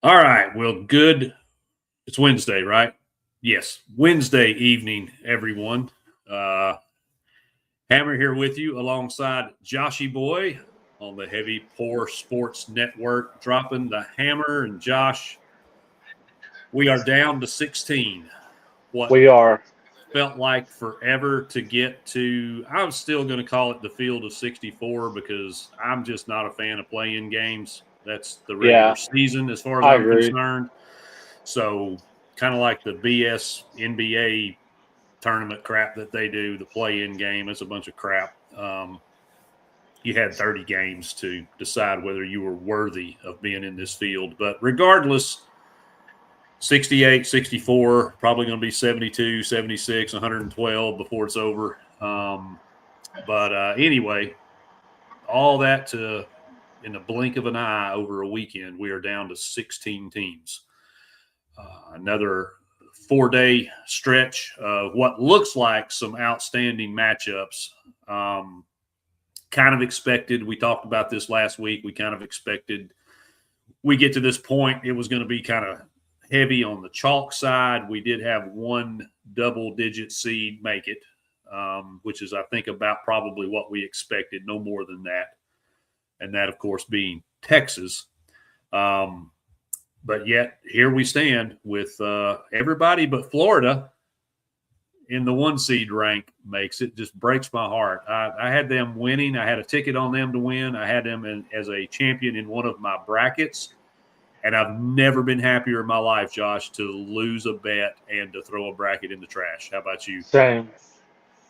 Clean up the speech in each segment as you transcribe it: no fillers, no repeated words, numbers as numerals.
All right. Well, good. It's Wednesday, right? Yes. Wednesday evening, everyone. Uh, Hammer here with you alongside Joshyboy on the Heavy Pour Sports Network, dropping the hammer. And Josh, we are down to 16. What We are. felt like forever to get to, I'm still going to call it the field of 64 because I'm just not a fan of playing games. That's the regular Yeah, season as far as I I'm agree. concerned. So kind of like the BS NBA tournament crap that they do, the play-in game. It's a bunch of crap. You had 30 games to decide whether you were worthy of being in this field. But regardless, 68, 64, probably going to be 72, 76, 112 before it's over. But anyway, all that to in the blink of an eye over a weekend, we are down to 16 teams. Another 4-day stretch of what looks like some outstanding matchups. Kind of expected. We talked about this last week. We kind of expected we get to this point, it was going to be kind of heavy on the chalk side. We did have one double-digit seed make it, which is, I think, about probably what we expected, no more than that. And that, of course, being Texas. But yet, here we stand with everybody but Florida in the 1 seed rank. Makes it just breaks my heart. I had them winning. I had a ticket on them to win. I had them as a champion in one of my brackets. And I've never been happier in my life, Josh, to lose a bet and to throw a bracket in the trash. How about you? Same.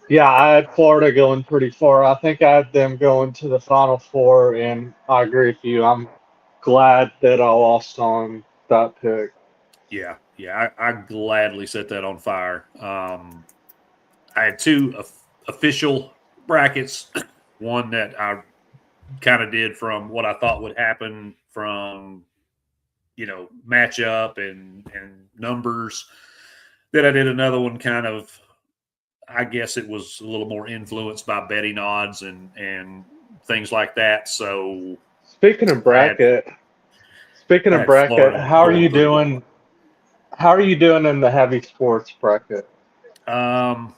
Yeah, I had Florida going pretty far. I think I had them going to the Final Four, and I agree with you. I'm glad that I lost on that pick. Yeah. I gladly set that on fire. I had two official brackets. One that I kind of did from what I thought would happen from matchup and numbers. Then I did another one kind of, I guess it was a little more influenced by betting odds and things like that. So Speaking of I had bracket, speaking I of had bracket, Florida how are going you through. doing? How are you doing in the heavy sports bracket? Um,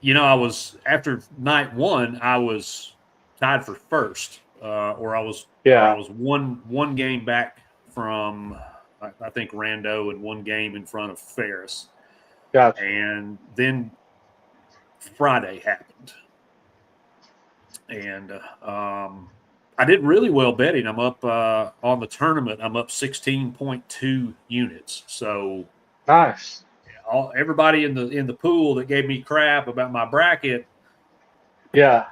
I was after night one, I was tied for first, or I Yeah, was one game back from I think Rando and one game in front of Ferris, gotcha. and then Friday happened, and I did really well betting. I'm up on the tournament. I'm up 16.2 units. So Nice. everybody in the pool that gave me crap about my bracket, Yeah,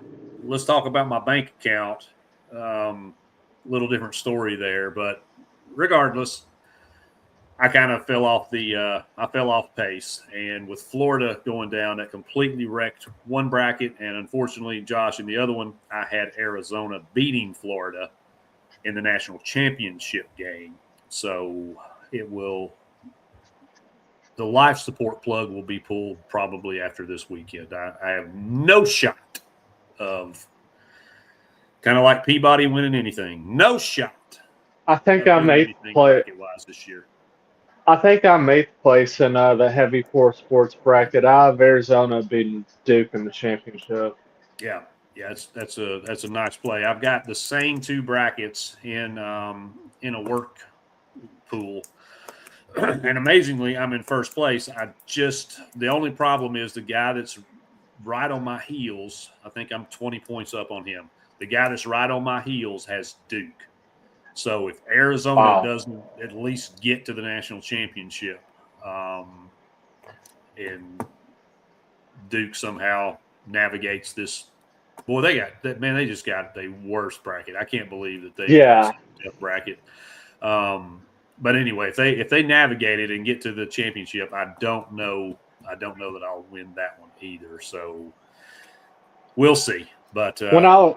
let's talk about my bank account. Little different story there, but regardless, I kind of fell off I fell off pace, and with Florida going down, that completely wrecked one bracket, and unfortunately, Josh, in the other one, I had Arizona beating Florida in the national championship game. So it will the life support plug will be pulled probably after this weekend. I have no shot of kind of like Peabody winning anything. No shot I think of I'm doing eighth anything place. bracket wise this year. I think I'm eighth place in the heavy four sports bracket. I have Arizona beating Duke in the championship. Yeah, yeah, that's a nice play. I've got the same two brackets in a work pool, and amazingly, I'm in first place. The only problem is the guy that's right on my heels. I think I'm 20 points up on him. The guy that's right on my heels has Duke. So if Arizona Wow. doesn't at least get to the national championship, um, and Duke somehow navigates this. Boy, they got that man. They just got the worst bracket. I can't believe that they've got Yeah, such a tough bracket. But anyway, if they navigate it and get to the championship, I don't know. I don't know that I'll win that one either. So we'll see. But when I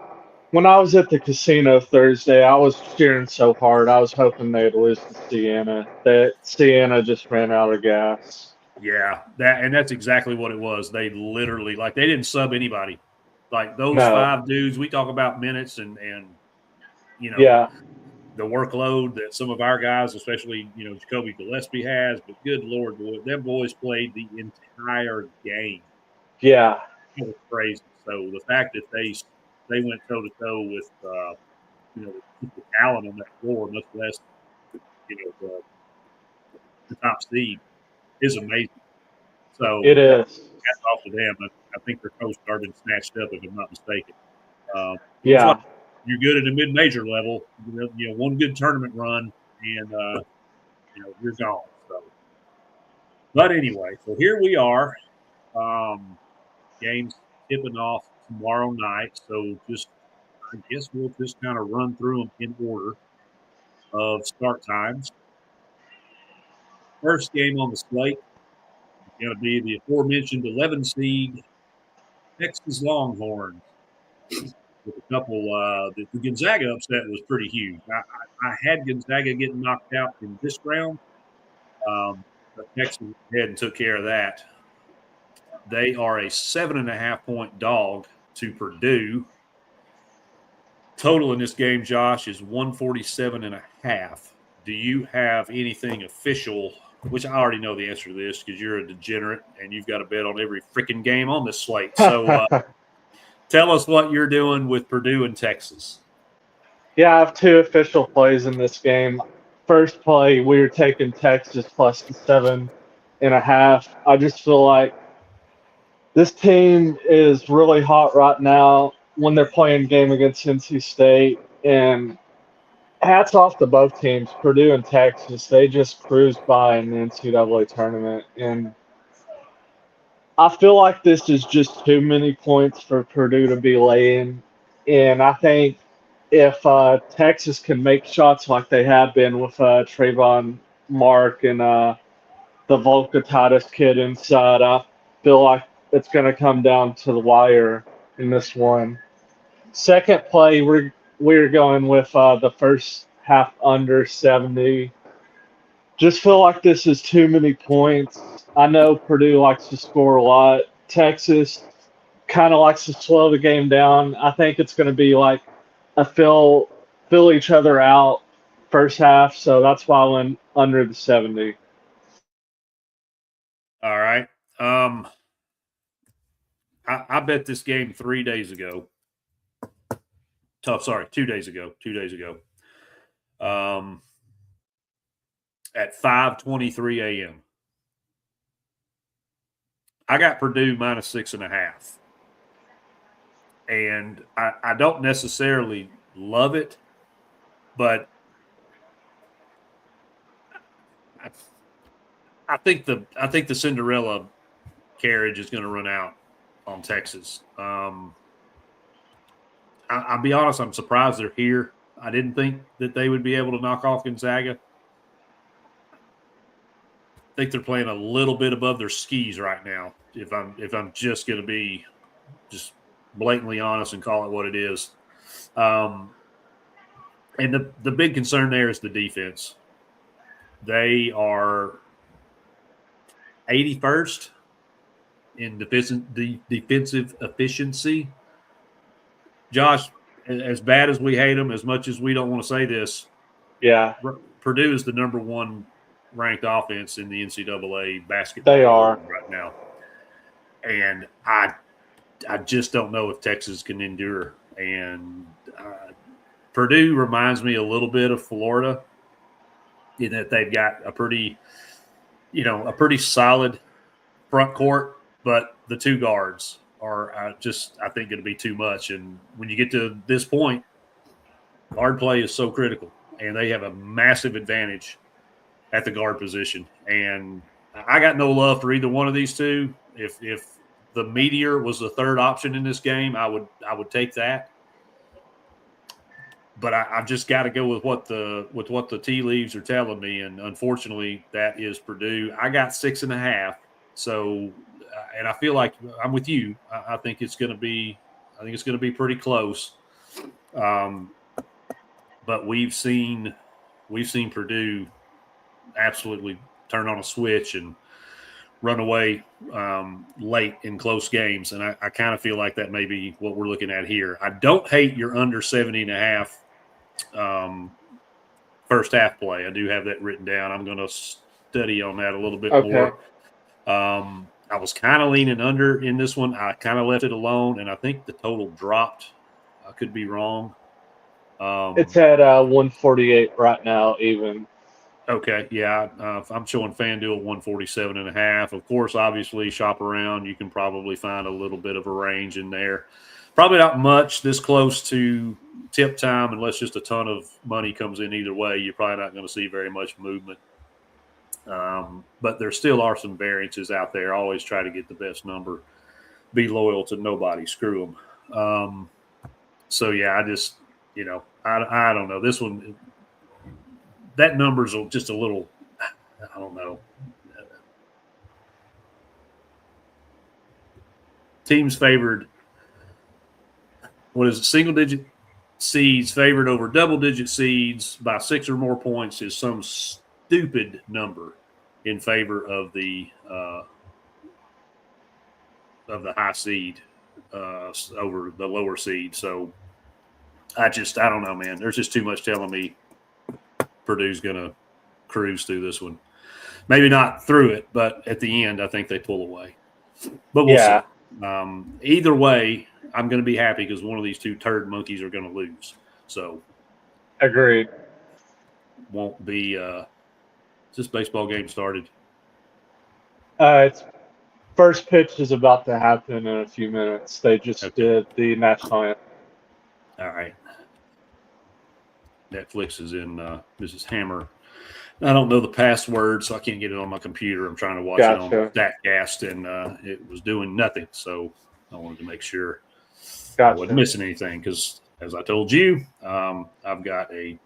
when I was at the casino Thursday, I was cheering so hard. I was hoping they'd lose to Sienna. That Sienna just ran out of gas. yeah, that's exactly what it was. They literally they didn't sub anybody. Like those No. five dudes, we talk about minutes and you know Yeah. the workload that some of our guys, especially, Jacoby Gillespie has, but good Lord, them boys played the entire game. Yeah. It was crazy. So the fact that they went toe to toe with, the talent on that floor, much less, the top seed, is amazing. So It is. hats off to them. I think their coach had been snatched up, if I'm not mistaken. Looks like Yeah. you're good at a mid-major level. One good tournament run, and you're gone. So, but anyway, so here we are. Games tipping off tomorrow night. So I guess we'll just kind of run through them in order of start times. First game on the slate is going to be the aforementioned 11 seed Texas Longhorns. With a couple, the Gonzaga upset was pretty huge. I had Gonzaga getting knocked out in this round, but Texas went ahead and took care of that. They are a 7.5-point dog to Purdue. Total in this game, Josh, is 147.5. Do you have anything official? Which I already know the answer to this because you're a degenerate and you've got to bet on every freaking game on this slate. So tell us what you're doing with Purdue and Texas. Yeah, I have two official plays in this game. First play, we were taking Texas plus the 7.5. I just feel like this team is really hot right now when they're playing game against NC State. And hats off to both teams, Purdue and Texas. They just cruised by in the NCAA tournament. And I feel like this is just too many points for Purdue to be laying. And I think if Texas can make shots like they have been with Trayvon Mark and the Volca Titus kid inside, I feel like it's going to come down to the wire in this one. Second play, we're going with the first half under 70. Just feel like this is too many points. I know Purdue likes to score a lot. Texas kind of likes to slow the game down. I think it's going to be like a fill each other out first half, so that's why I went under the 70. All right. I bet this game 3 days ago. Sorry, 2 days ago. 2 days ago. At 5:23 a.m. I got Purdue minus 6.5. And I don't necessarily love it, but I think the Cinderella carriage is going to run out on Texas. I'll be honest, I'm surprised they're here. I didn't think that they would be able to knock off Gonzaga. I think they're playing a little bit above their skis right now. If I'm just going to be just blatantly honest and call it what it is. And the big concern there is the defense. They are 81st in defensive efficiency. Josh, as bad as we hate them, as much as we don't want to say this, Yeah, Purdue is the number one ranked offense in the NCAA basketball they are. right now. And I just don't know if Texas can endure. And Purdue reminds me a little bit of Florida in that they've got a pretty solid front court, but the two guards are I think going to be too much. And when you get to this point, guard play is so critical, and they have a massive advantage at the guard position. And I got no love for either one of these two. If the Meteor was the third option in this game, I would take that. But I've just got to go with what the tea leaves are telling me, and unfortunately, that is Purdue. I got 6.5. So, and I feel like I'm with you. I think it's going to be pretty close. But we've seen Purdue absolutely turn on a switch and run away late in close games, and I kind of feel like that may be what we're looking at here. I don't hate your under 70.5 first half play. I do have that written down. I'm going to study on that a little bit Okay. more. I was kind of leaning under in this one. I kind of left it alone, and I think the total dropped. I could be wrong. It's at 148 right now, even. Okay, yeah, I'm showing FanDuel 147.5. Of course, obviously, shop around. You can probably find a little bit of a range in there. Probably not much this close to tip time, unless just a ton of money comes in either way. You're probably not going to see very much movement. But there still are some variances out there. Always try to get the best number. Be loyal to nobody. Screw them. So yeah, I just I don't know this one. That number's just a little. I don't know. Teams favored. What is it? Single digit seeds favored over double digit seeds by 6 or more points is some stupid number in favor of the high seed over the lower seed. So I don't know, man. There's just too much telling me Purdue's going to cruise through this one. Maybe not through it, but at the end, I think they pull away. But we'll see. Either way, I'm going to be happy because one of these two turd monkeys are going to lose. So, agreed. Won't be. Is this baseball game started? It's first pitch is about to happen in a few minutes. They just did the national anthem. All right. Netflix is in Mrs. Hammer. I don't know the password, so I can't get it on my computer. I'm trying to watch it on StatCast, and it was doing nothing. So I wanted to make sure I wasn't missing anything because, as I told you, I've got a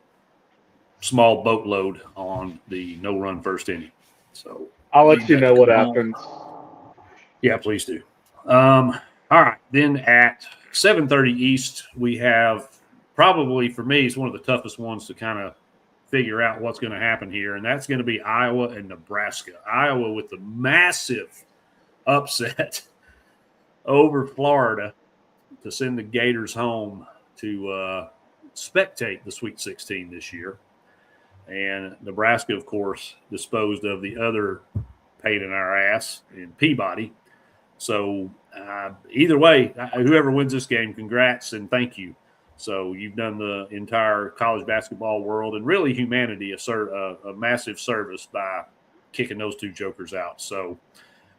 small boatload on the no-run first inning. So I'll let you know what happens. Yeah, please do. All right. Then at 7:30 East, we have probably, for me, it's one of the toughest ones to kind of figure out what's going to happen here, and that's going to be Iowa and Nebraska. Iowa with the massive upset over Florida to send the Gators home to spectate the Sweet 16 this year. And Nebraska, of course, disposed of the other pain in our ass in Peabody. So either way, whoever wins this game, congrats and thank you. So you've done the entire college basketball world and really humanity a massive service by kicking those two jokers out. So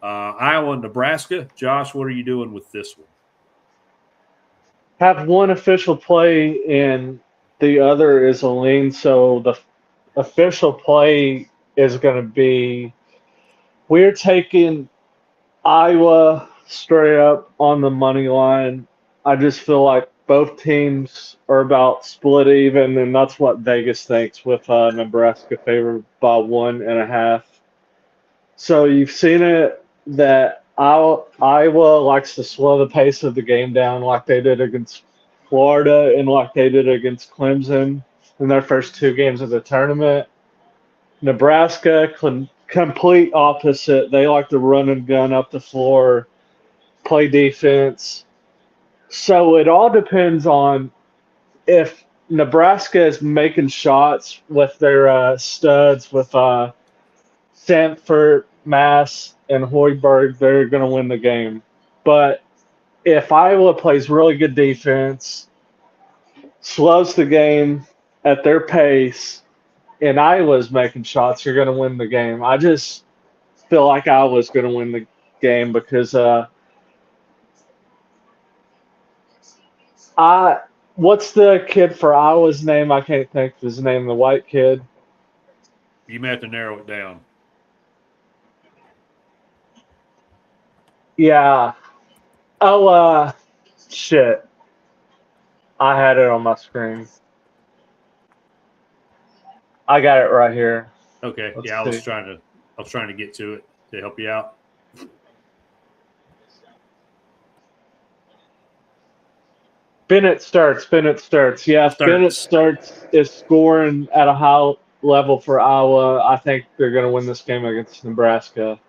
Iowa and Nebraska, Josh, what are you doing with this one? Have one official play and the other is a lean. So the official play is going to be we're taking Iowa straight up on the money line. I just feel like both teams are about split even, and that's what Vegas thinks with Nebraska favored by 1.5. So you've seen it that Iowa likes to slow the pace of the game down like they did against Florida and like they did against Clemson in their first two games of the tournament. Nebraska, complete opposite. They like to run and gun up the floor, play defense. So it all depends on if Nebraska is making shots with their studs, with Sanford, Mass, and Hoiberg, they're going to win the game. But if Iowa plays really good defense, slows the game at their pace, and Iowa's making shots, you're going to win the game. I just feel like Iowa's going to win the game because what's the kid for Iowa's name? I can't think of his name, the white kid. You may have to narrow it down. Yeah. Oh, shit. I had it on my screen. I got it right here. Okay. I was trying to get to it to help you out. Bennett starts. Yeah, Bennett starts is scoring at a high level for Iowa. I think they're going to win this game against Nebraska.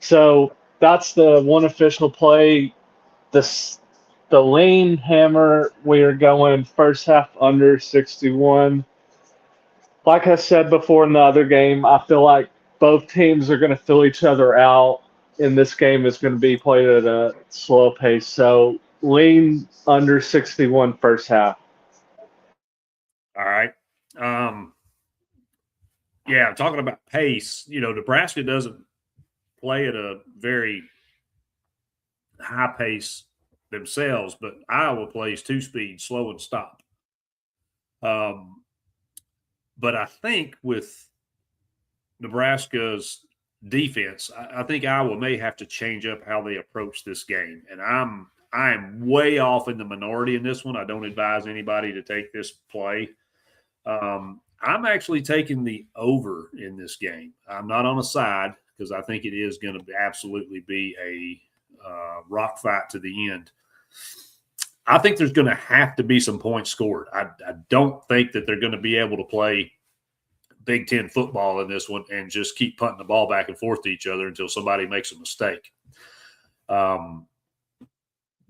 So that's the one official play. The lean hammer, we are going first half under 61. like I said before in the other game, I feel like both teams are going to fill each other out, and this game is going to be played at a slow pace. So lean under 61 first half. All right. Yeah, talking about pace, Nebraska doesn't play at a very high pace themselves, but Iowa plays two speed, slow and stop. But I think with Nebraska's defense, I think Iowa may have to change up how they approach this game. And I am way off in the minority in this one. I don't advise anybody to take this play. I'm actually taking the over in this game. I'm not on a side because I think it is going to absolutely be a rock fight to the end. I think there's going to have to be some points scored. I don't think that they're going to be able to play Big Ten football in this one and just keep punting the ball back and forth to each other until somebody makes a mistake. They're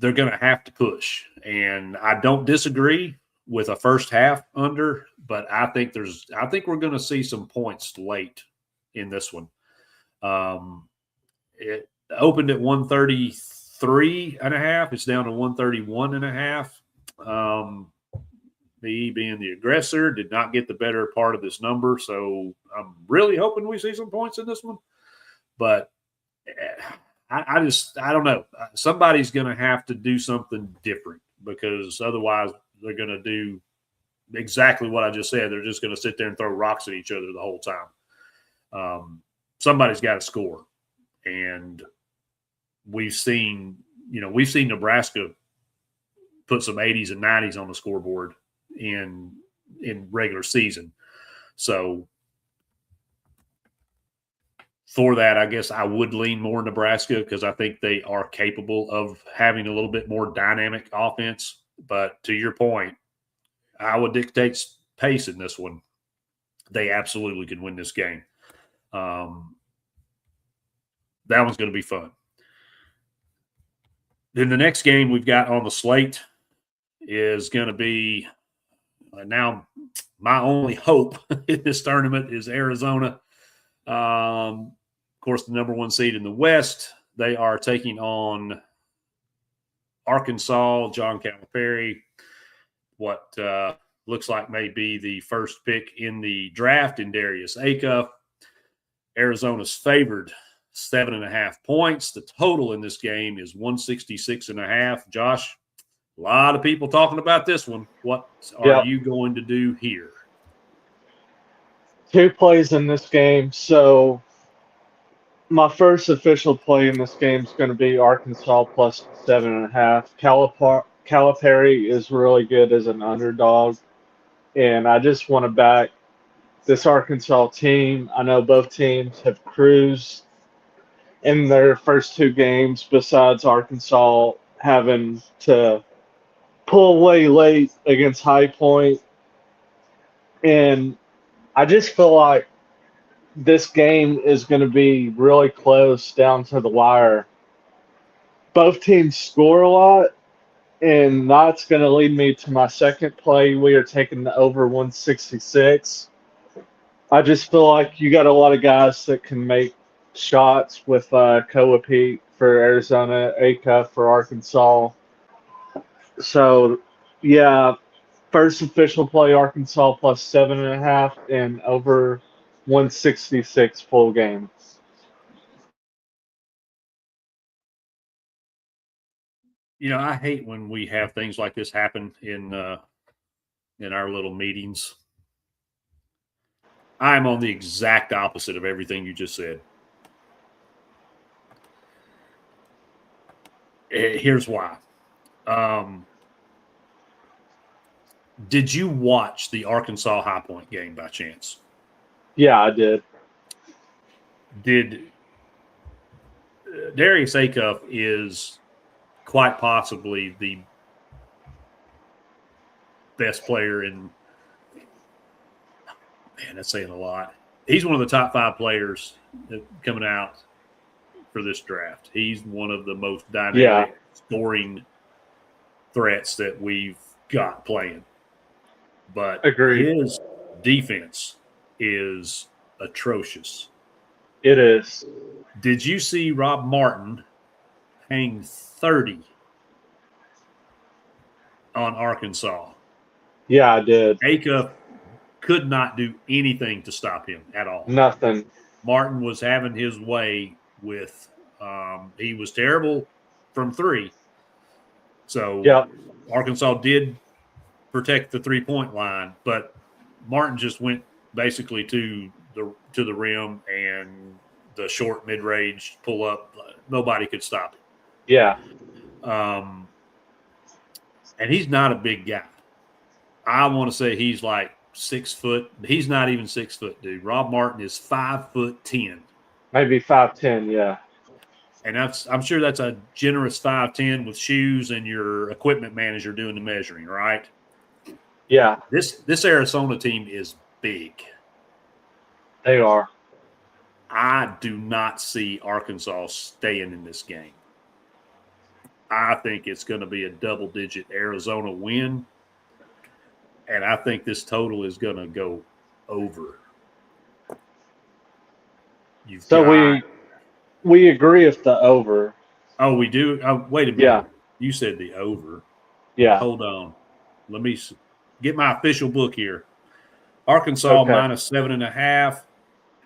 going to have to push. And I don't disagree with a first half under, but I think we're going to see some points late in this one. It opened at 133.5. It's down to 131.5. Me being the aggressor did not get the better part of this number, so I'm really hoping we see some points in this one. But I don't know. Somebody's going to have to do something different because otherwise they're going to do exactly what I just said. They're just going to sit there and throw rocks at each other the whole time. Somebody's got to score, and we've seen Nebraska put some 80s and 90s on the scoreboard in regular season. So for that, I guess I would lean more Nebraska because I think they are capable of having a little bit more dynamic offense. But to your point, Iowa dictates pace in this one. They absolutely can win this game. That one's going to be fun. Then the next game we've got on the slate is going to be now my only hope in this tournament is Arizona. Of course, the number one seed in the West. They are taking on Arkansas, John Calipari, what looks like may be the first pick in the draft in Darius Acuff. Arizona's favored 7.5 points. The total in this game is 166.5. Josh, a lot of people talking about this one. What are you going to do here? 2 plays in this game. So my first official play in this game is going to be Arkansas plus 7.5. Calipari is really good as an underdog, and I just want to back this Arkansas team. I know both teams have cruised in their first 2 games, besides Arkansas having to pull away late against High Point. And I just feel like this game is going to be really close down to the wire. Both teams score a lot, and that's going to lead me to my second play. We are taking the over 166. I just feel like you got a lot of guys that can make shots with Koa Pete for Arizona, Acuff for Arkansas. So, yeah, first official play Arkansas plus 7.5 and over 166 full game. I hate when we have things like this happen in our little meetings. I'm on the exact opposite of everything you just said. Here's why. Did you watch the Arkansas High Point game by chance? Yeah, I did. Darius Acuff is quite possibly the best player in – man, that's saying a lot. He's one of the top 5 players coming out for this draft. He's one of the most dynamic scoring threats that we've got playing. But Agreed. his defense is atrocious. It is. Did you see Rob Martin hang 30 on Arkansas? Yeah, I did. Acuff could not do anything to stop him at all. Nothing. Martin was having his way with he was terrible from three. So Yep. Arkansas did protect the 3-point line, but Martin just went basically to the rim and the short mid-range pull up. Nobody could stop him. Yeah. And he's not a big guy. I want to say he's like 6 foot. He's not even 6 foot, dude. Rob Martin is 5'10". Maybe 5'10", yeah. And I'm sure that's a generous 5'10" with shoes and your equipment manager doing the measuring, right? Yeah. This Arizona team is big. They are. I do not see Arkansas staying in this game. I think it's going to be a double-digit Arizona win, and I think this total is going to go over. We agree with the over. Oh, we do? Oh, wait a minute. Yeah. You said the over. Yeah. Hold on. Let me get my official book here. Arkansas minus 7.5.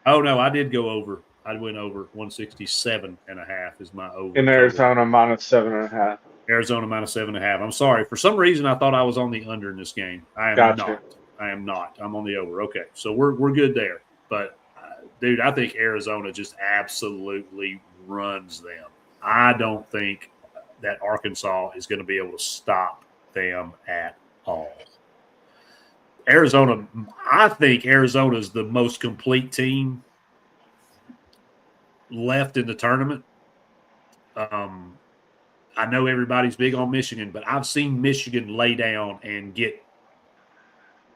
Oh, no, I did go over. I went over 167.5 is my over. In Arizona, minus 7.5. Arizona minus 7.5. I'm sorry. For some reason, I thought I was on the under in this game. I am not. I am not. I'm on the over. Okay, so we're good there. But, dude, I think Arizona just absolutely runs them. I don't think that Arkansas is going to be able to stop them at all. Arizona, I think Arizona is the most complete team left in the tournament. I know everybody's big on Michigan, but I've seen Michigan lay down and get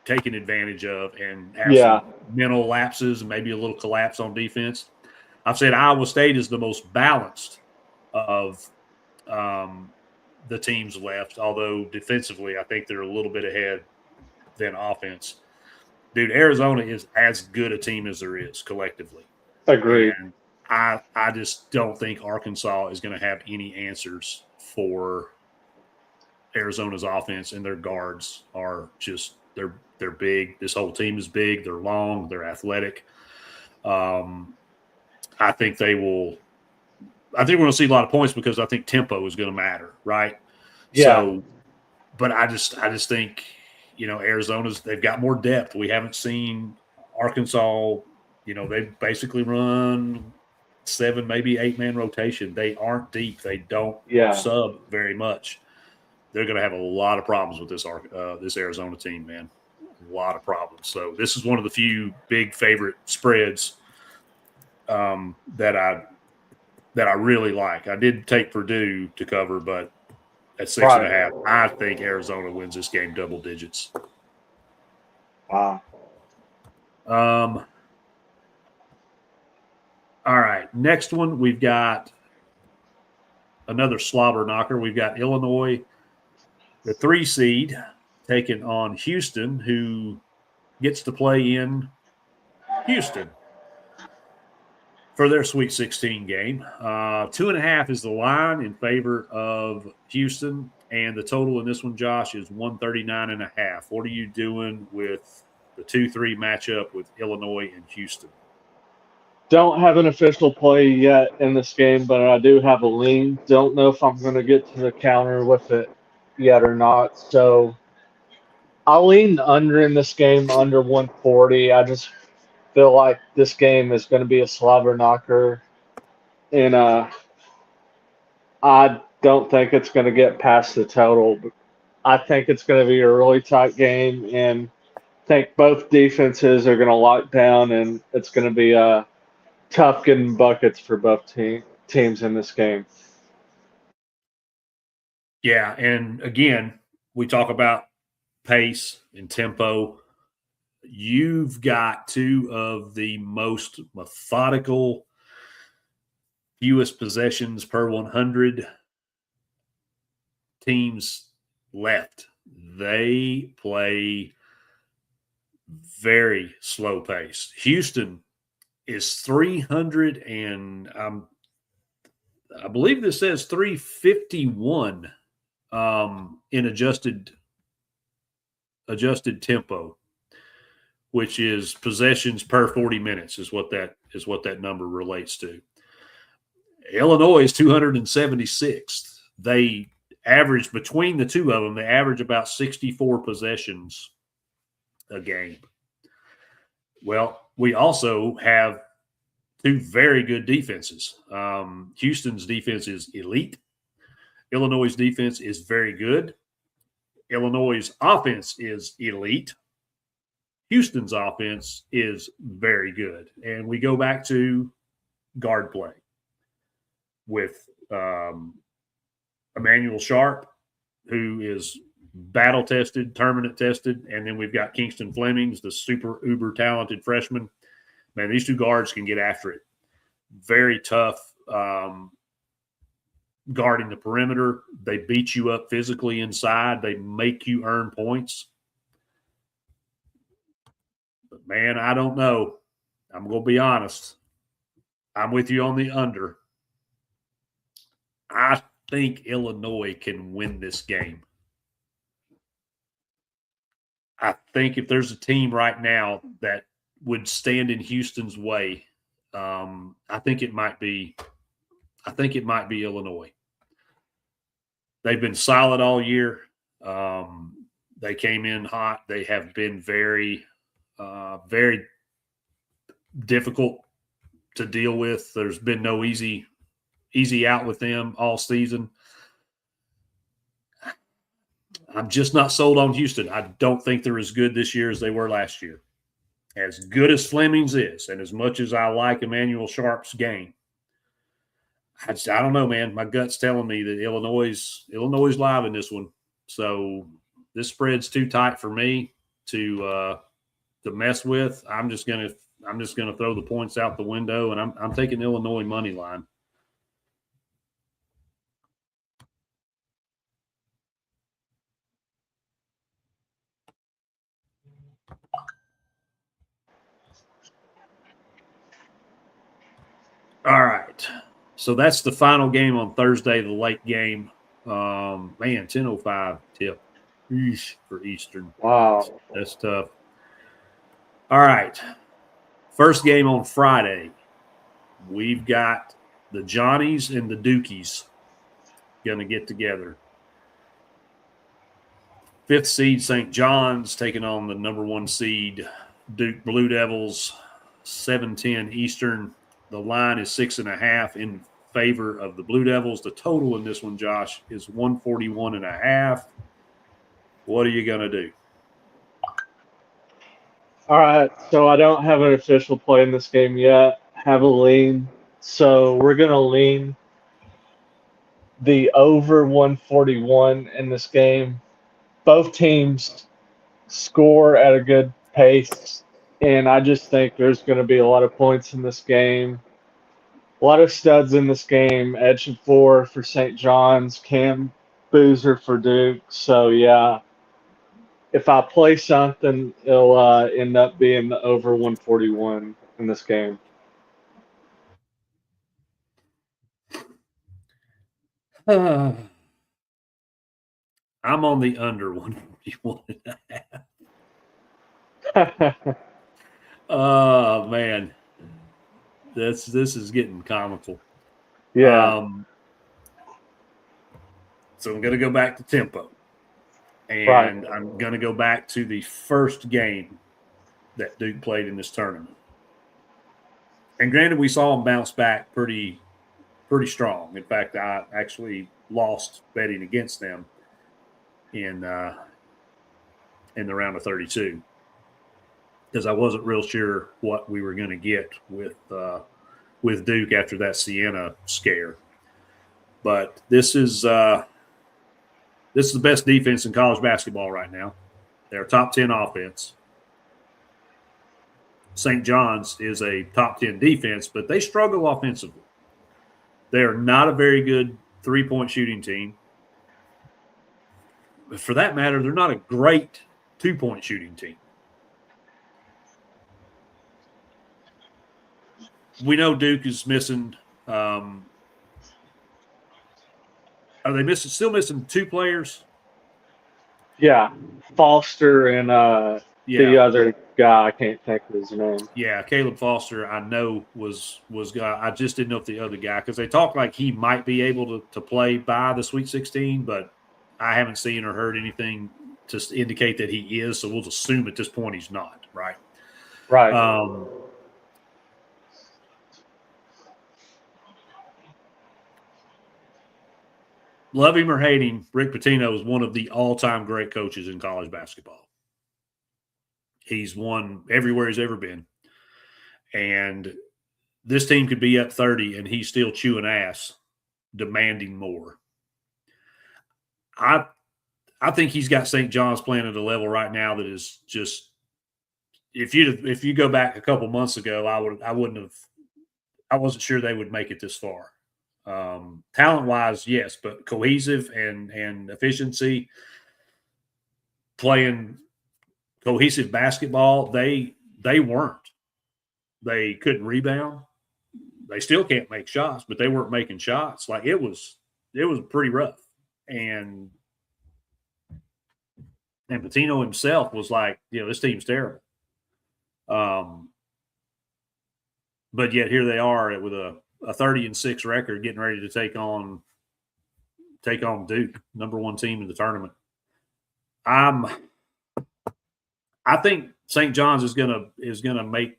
taken advantage of and have some mental lapses and maybe a little collapse on defense. I've said Iowa State is the most balanced of the teams left, although defensively I think they're a little bit ahead than offense. Dude, Arizona is as good a team as there is collectively. Agreed. And I just don't think Arkansas is going to have any answers for Arizona's offense, and their guards are just they're big. This whole team is big. They're long. They're athletic. I think they will. I think we're going to see a lot of points because I think tempo is going to matter, right? Yeah. So, but I just think they've got more depth. We haven't seen Arkansas. They basically run 7, maybe 8-man rotation. They aren't deep. They don't sub very much. They're going to have a lot of problems with this Arizona team, man. A lot of problems. So this is one of the few big favorite spreads that I really like. I did take Purdue to cover, but at 6.5, I think Arizona wins this game double digits. Wow. All right, next one, we've got another slobber knocker. We've got Illinois, the 3 seed, taking on Houston, who gets to play in Houston for their Sweet 16 game. 2.5 is the line in favor of Houston, and the total in this one, Josh, is 139.5. What are you doing with the 2-3 matchup with Illinois and Houston? Don't have an official play yet in this game, but I do have a lean. Don't know if I'm going to get to the counter with it yet or not. So I'll lean under in this game, under 140. I just feel like this game is going to be a slobber knocker. And I don't think it's going to get past the total. I think it's going to be a really tight game, and I think both defenses are going to lock down, and it's going to be tough getting buckets for both teams in this game. Yeah, and again, we talk about pace and tempo. You've got 2 of the most methodical, fewest possessions per 100 teams left. They play very slow pace. Houston is 300 and I believe this says 351 in adjusted tempo, which is possessions per 40 minutes is what that number relates to. Illinois is 276th. They average between the two of them, they average about 64 possessions a game. Well, we also have two very good defenses. Houston's defense is elite. Illinois' defense is very good. Illinois' offense is elite. Houston's offense is very good. And we go back to guard play with Emmanuel Sharp, who is battle tested, tournament tested, and then we've got Kingston Flemings, the super uber talented freshman. Man, these two guards can get after it. Very tough guarding the perimeter. They beat you up physically inside. They make you earn points. But, man, I don't know. I'm going to be honest. I'm with you on the under. I think Illinois can win this game. I think if there's a team right now that would stand in Houston's way, I think it might be Illinois. They've been solid all year. They came in hot. They have been very, very difficult to deal with. There's been no easy out with them all season. I'm just not sold on Houston. I don't think they're as good this year as they were last year. As good as Flemings is, and as much as I like Emmanuel Sharp's game, I don't know, man. My gut's telling me that Illinois is live in this one. So this spread's too tight for me to mess with. I'm just gonna throw the points out the window, and I'm taking Illinois money line. All right. So that's the final game on Thursday, the late game. Man, 10:05 tip. Eesh, for Eastern. Wow. That's tough. All right. First game on Friday. We've got the Johnnies and the Dukies going to get together. 5th seed St. John's taking on the number 1 seed Duke Blue Devils, 7:10 Eastern. The line is 6.5 in favor of the Blue Devils. The total in this one, Josh, is 141.5. What are you going to do? All right, so I don't have an official play in this game yet. Have a lean. So we're going to lean the over 141 in this game. Both teams score at a good pace, and I just think there's going to be a lot of points in this game. A lot of studs in this game. Ejiofor for St. John's, Cam Boozer for Duke. So, yeah, if I play something, it'll end up being the over 141 in this game. I'm on the under 141.5. Oh, man. This is getting comical. Yeah. So I'm going to go back to tempo. And Right. I'm going to go back to the first game that Duke played in this tournament. And granted, we saw them bounce back pretty strong. In fact, I actually lost betting against them in the round of 32 because I wasn't real sure what we were going to get with Duke after that Siena scare. But this is the best defense in college basketball right now. They're top 10 offense. St. John's is a top 10 defense, but they struggle offensively. They are not a very good three-point shooting team. But for that matter, they're not a great two-point shooting team. we know Duke is missing. Are they still missing 2 players? Yeah, Foster and the Yeah. other guy, I can't think of his name. Yeah, Caleb Foster, I know was I just didn't know if the other guy, because they talk like he might be able to play by the Sweet 16, but I haven't seen or heard anything to indicate that he is. So we'll assume at this point he's not, right? Right. Love him or hate him, Rick Pitino is one of the all-time great coaches in college basketball. He's won everywhere he's ever been. And this team could be up 30 and he's still chewing ass, demanding more. I think he's got St. John's playing at a level right now that is just, if you go back a couple months ago, I wasn't sure they would make it this far. Talent wise, yes, but cohesive and efficiency, playing cohesive basketball, they weren't. They couldn't rebound. They still can't make shots, but they weren't making shots. Like it was pretty rough. And Pitino himself was like, this team's terrible. But yet here they are with a 30-6 record, getting ready to take on Duke, number 1 team in the tournament. I think St. John's is gonna make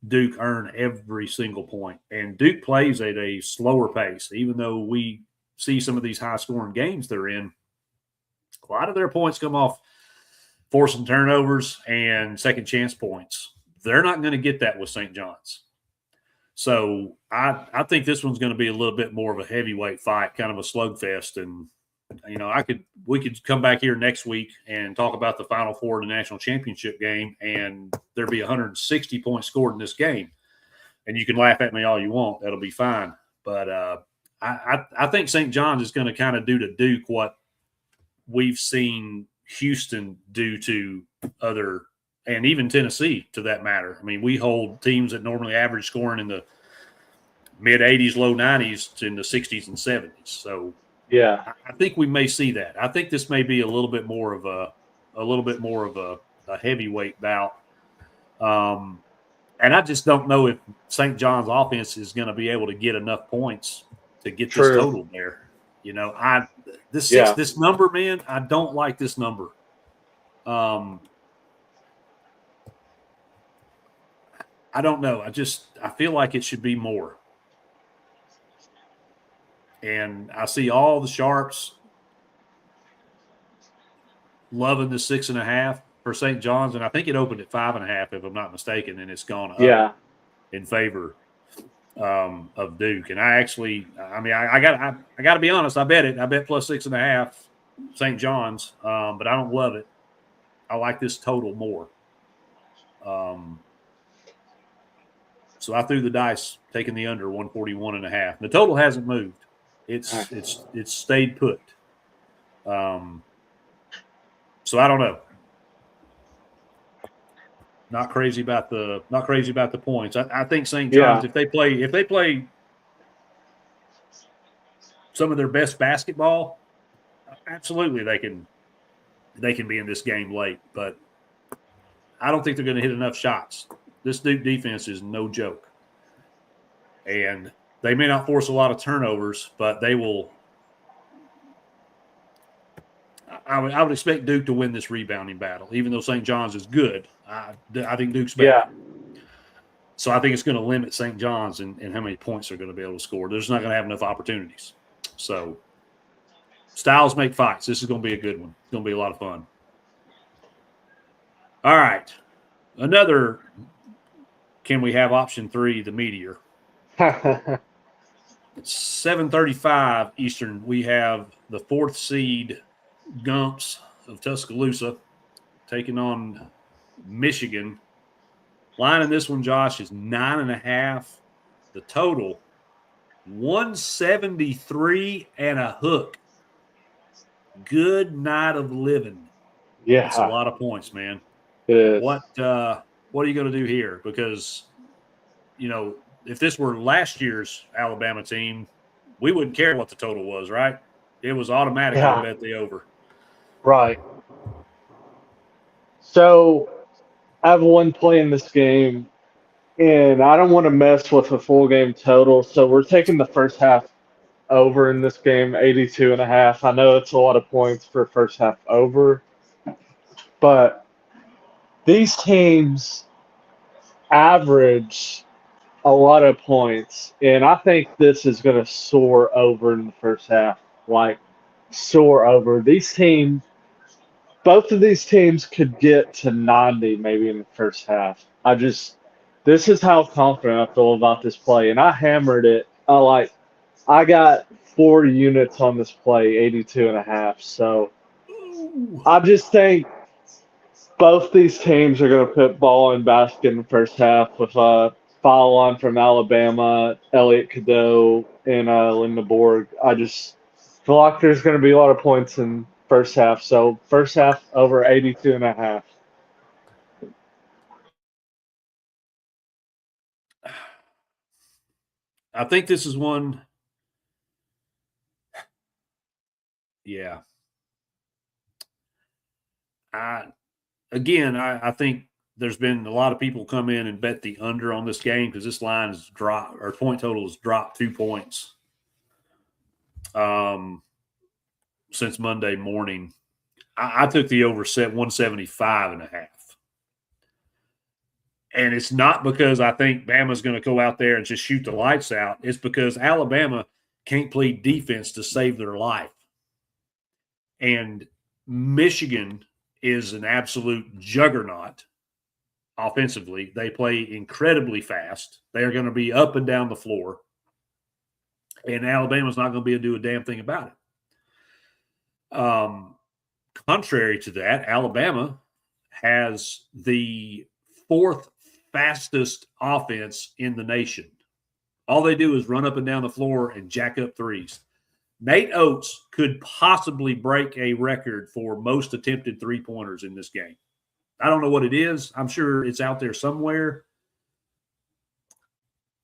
Duke earn every single point, and Duke plays at a slower pace. Even though we see some of these high-scoring games they're in, a lot of their points come off forcing turnovers and second chance points. They're not going to get that with St. John's. So I think this one's going to be a little bit more of a heavyweight fight, kind of a slugfest. And, we could come back here next week and talk about the Final Four of the national championship game, and there'll be 160 points scored in this game. And you can laugh at me all you want. That'll be fine. But I think St. John's is going to kind of do to Duke what we've seen Houston do to other, and even Tennessee, to that matter. I mean, we hold teams that normally average scoring in the mid-80s, low 90s in the 60s and 70s. So, yeah, I think we may see that. I think this may be a little bit more of a heavyweight bout. And I just don't know if St. John's offense is going to be able to get enough points to get this total there. This number, man, I don't like this number. I don't know. I feel like it should be more. And I see all the sharps loving the 6.5 for St. John's, and I think it opened at 5.5, if I'm not mistaken, and it's gone up in favor of Duke. And I got to be honest. I bet it. I bet plus 6.5 St. John's, but I don't love it. I like this total more. So I threw the dice, taking the under 141.5. The total hasn't moved. It's stayed put. So I don't know. Not crazy about the points. I think St. John's, if they play some of their best basketball, absolutely they can be in this game late. But I don't think they're going to hit enough shots. This Duke defense is no joke. And they may not force a lot of turnovers, but they will. I would expect Duke to win this rebounding battle, even though St. John's is good. I think Duke's better. Yeah. So I think it's going to limit St. John's and how many points they're going to be able to score. They're just not going to have enough opportunities. So styles make fights. This is going to be a good one. It's going to be a lot of fun. All right. Another, can we have option 3, the Meteor? 7:35 Eastern, we have the 4th seed Gumps of Tuscaloosa taking on Michigan. Line in this one, Josh, is 9.5. The total, 173 and a hook. Good night of living. Yeah. That's a lot of points, man. It is. What are you going to do here? Because, if this were last year's Alabama team, we wouldn't care what the total was, right? It was automatically bet the over. Right. So I have one play in this game, and I don't want to mess with a full game total. So we're taking the first half over in this game, 82.5. I know it's a lot of points for first half over, but these teams average a lot of points, and I think this is going to soar over in the first half. Like, soar over. Both of these teams could get to 90 maybe in the first half. This is how confident I feel about this play, and I hammered it. I got 4 units on this play, 82.5. So I just think both these teams are going to put ball in basket in the first half with a foul on from Alabama, Elliott Cadeau, and Linda Borg. I just feel like there's going to be a lot of points in first half. So first half over 82.5. I think this is one. Yeah. I think there's been a lot of people come in and bet the under on this game because this line has dropped, or point total has dropped 2 points since Monday morning. I took the over set 175.5. And it's not because I think Bama's going to go out there and just shoot the lights out. It's because Alabama can't play defense to save their life. And Michigan is an absolute juggernaut offensively. They play incredibly fast. They are going to be up and down the floor. And Alabama's not going to be able to do a damn thing about it. Contrary to that, Alabama has the fourth fastest offense in the nation. All they do is run up and down the floor and jack up threes. Nate Oates could possibly break a record for most attempted three-pointers in this game. I don't know what it is. I'm sure it's out there somewhere.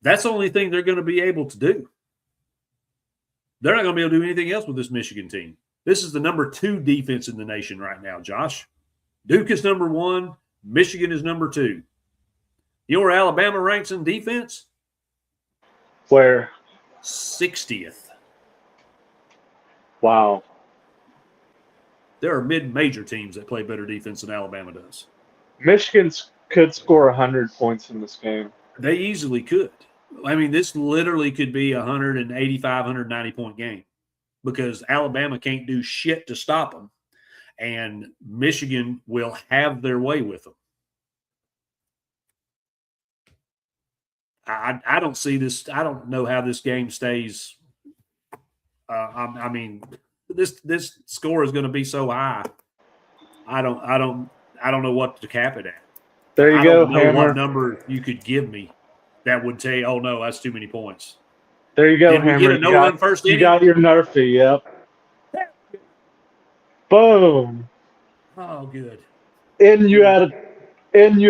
That's the only thing they're going to be able to do. They're not going to be able to do anything else with this Michigan team. This is the number 2 defense in the nation right now, Josh. Duke is number 1. Michigan is number 2. You know where Alabama ranks in defense? Where? 60th. Wow. There are mid-major teams that play better defense than Alabama does. Michigan could score 100 points in this game. They easily could. I mean, this literally could be a 185, 190-point game because Alabama can't do shit to stop them, and Michigan will have their way with them. I don't see this. I don't know how this game stays. I mean, this score is going to be so high. I don't know what to cap it at. There you go, I don't know Hammer. what number you could give me that would tell you, oh no, that's too many points. There you go, Did Hammer. we get a no-run first inning? You got your Nerfy, yep. Boom. Oh, good. And you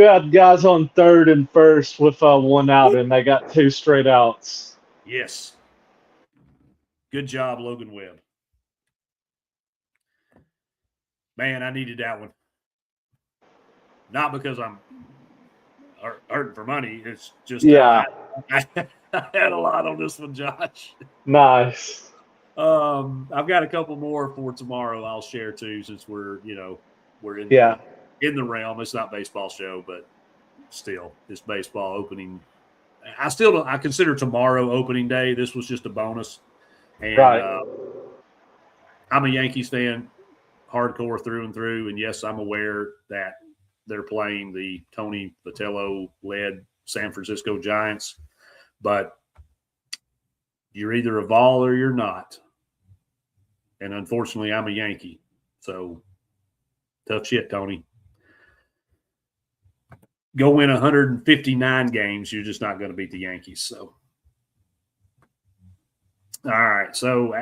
had guys on third and first with 1 out, and they got 2 straight outs. Yes. Good job, Logan Webb. Man, I needed that one. Not because I'm hurting for money. It's just I had a lot on this one, Josh. Nice. I've got a couple more for tomorrow I'll share too, since we're in the realm. It's not baseball show, but still, it's baseball opening. I consider tomorrow opening day. This was just a bonus. And right. I'm a Yankees fan, hardcore through and through. And yes, I'm aware that they're playing the Tony Vitello-led San Francisco Giants, but you're either a Vol or you're not. And unfortunately, I'm a Yankee. So tough shit, Tony. Go win 159 games, you're just not going to beat the Yankees. So, all right. So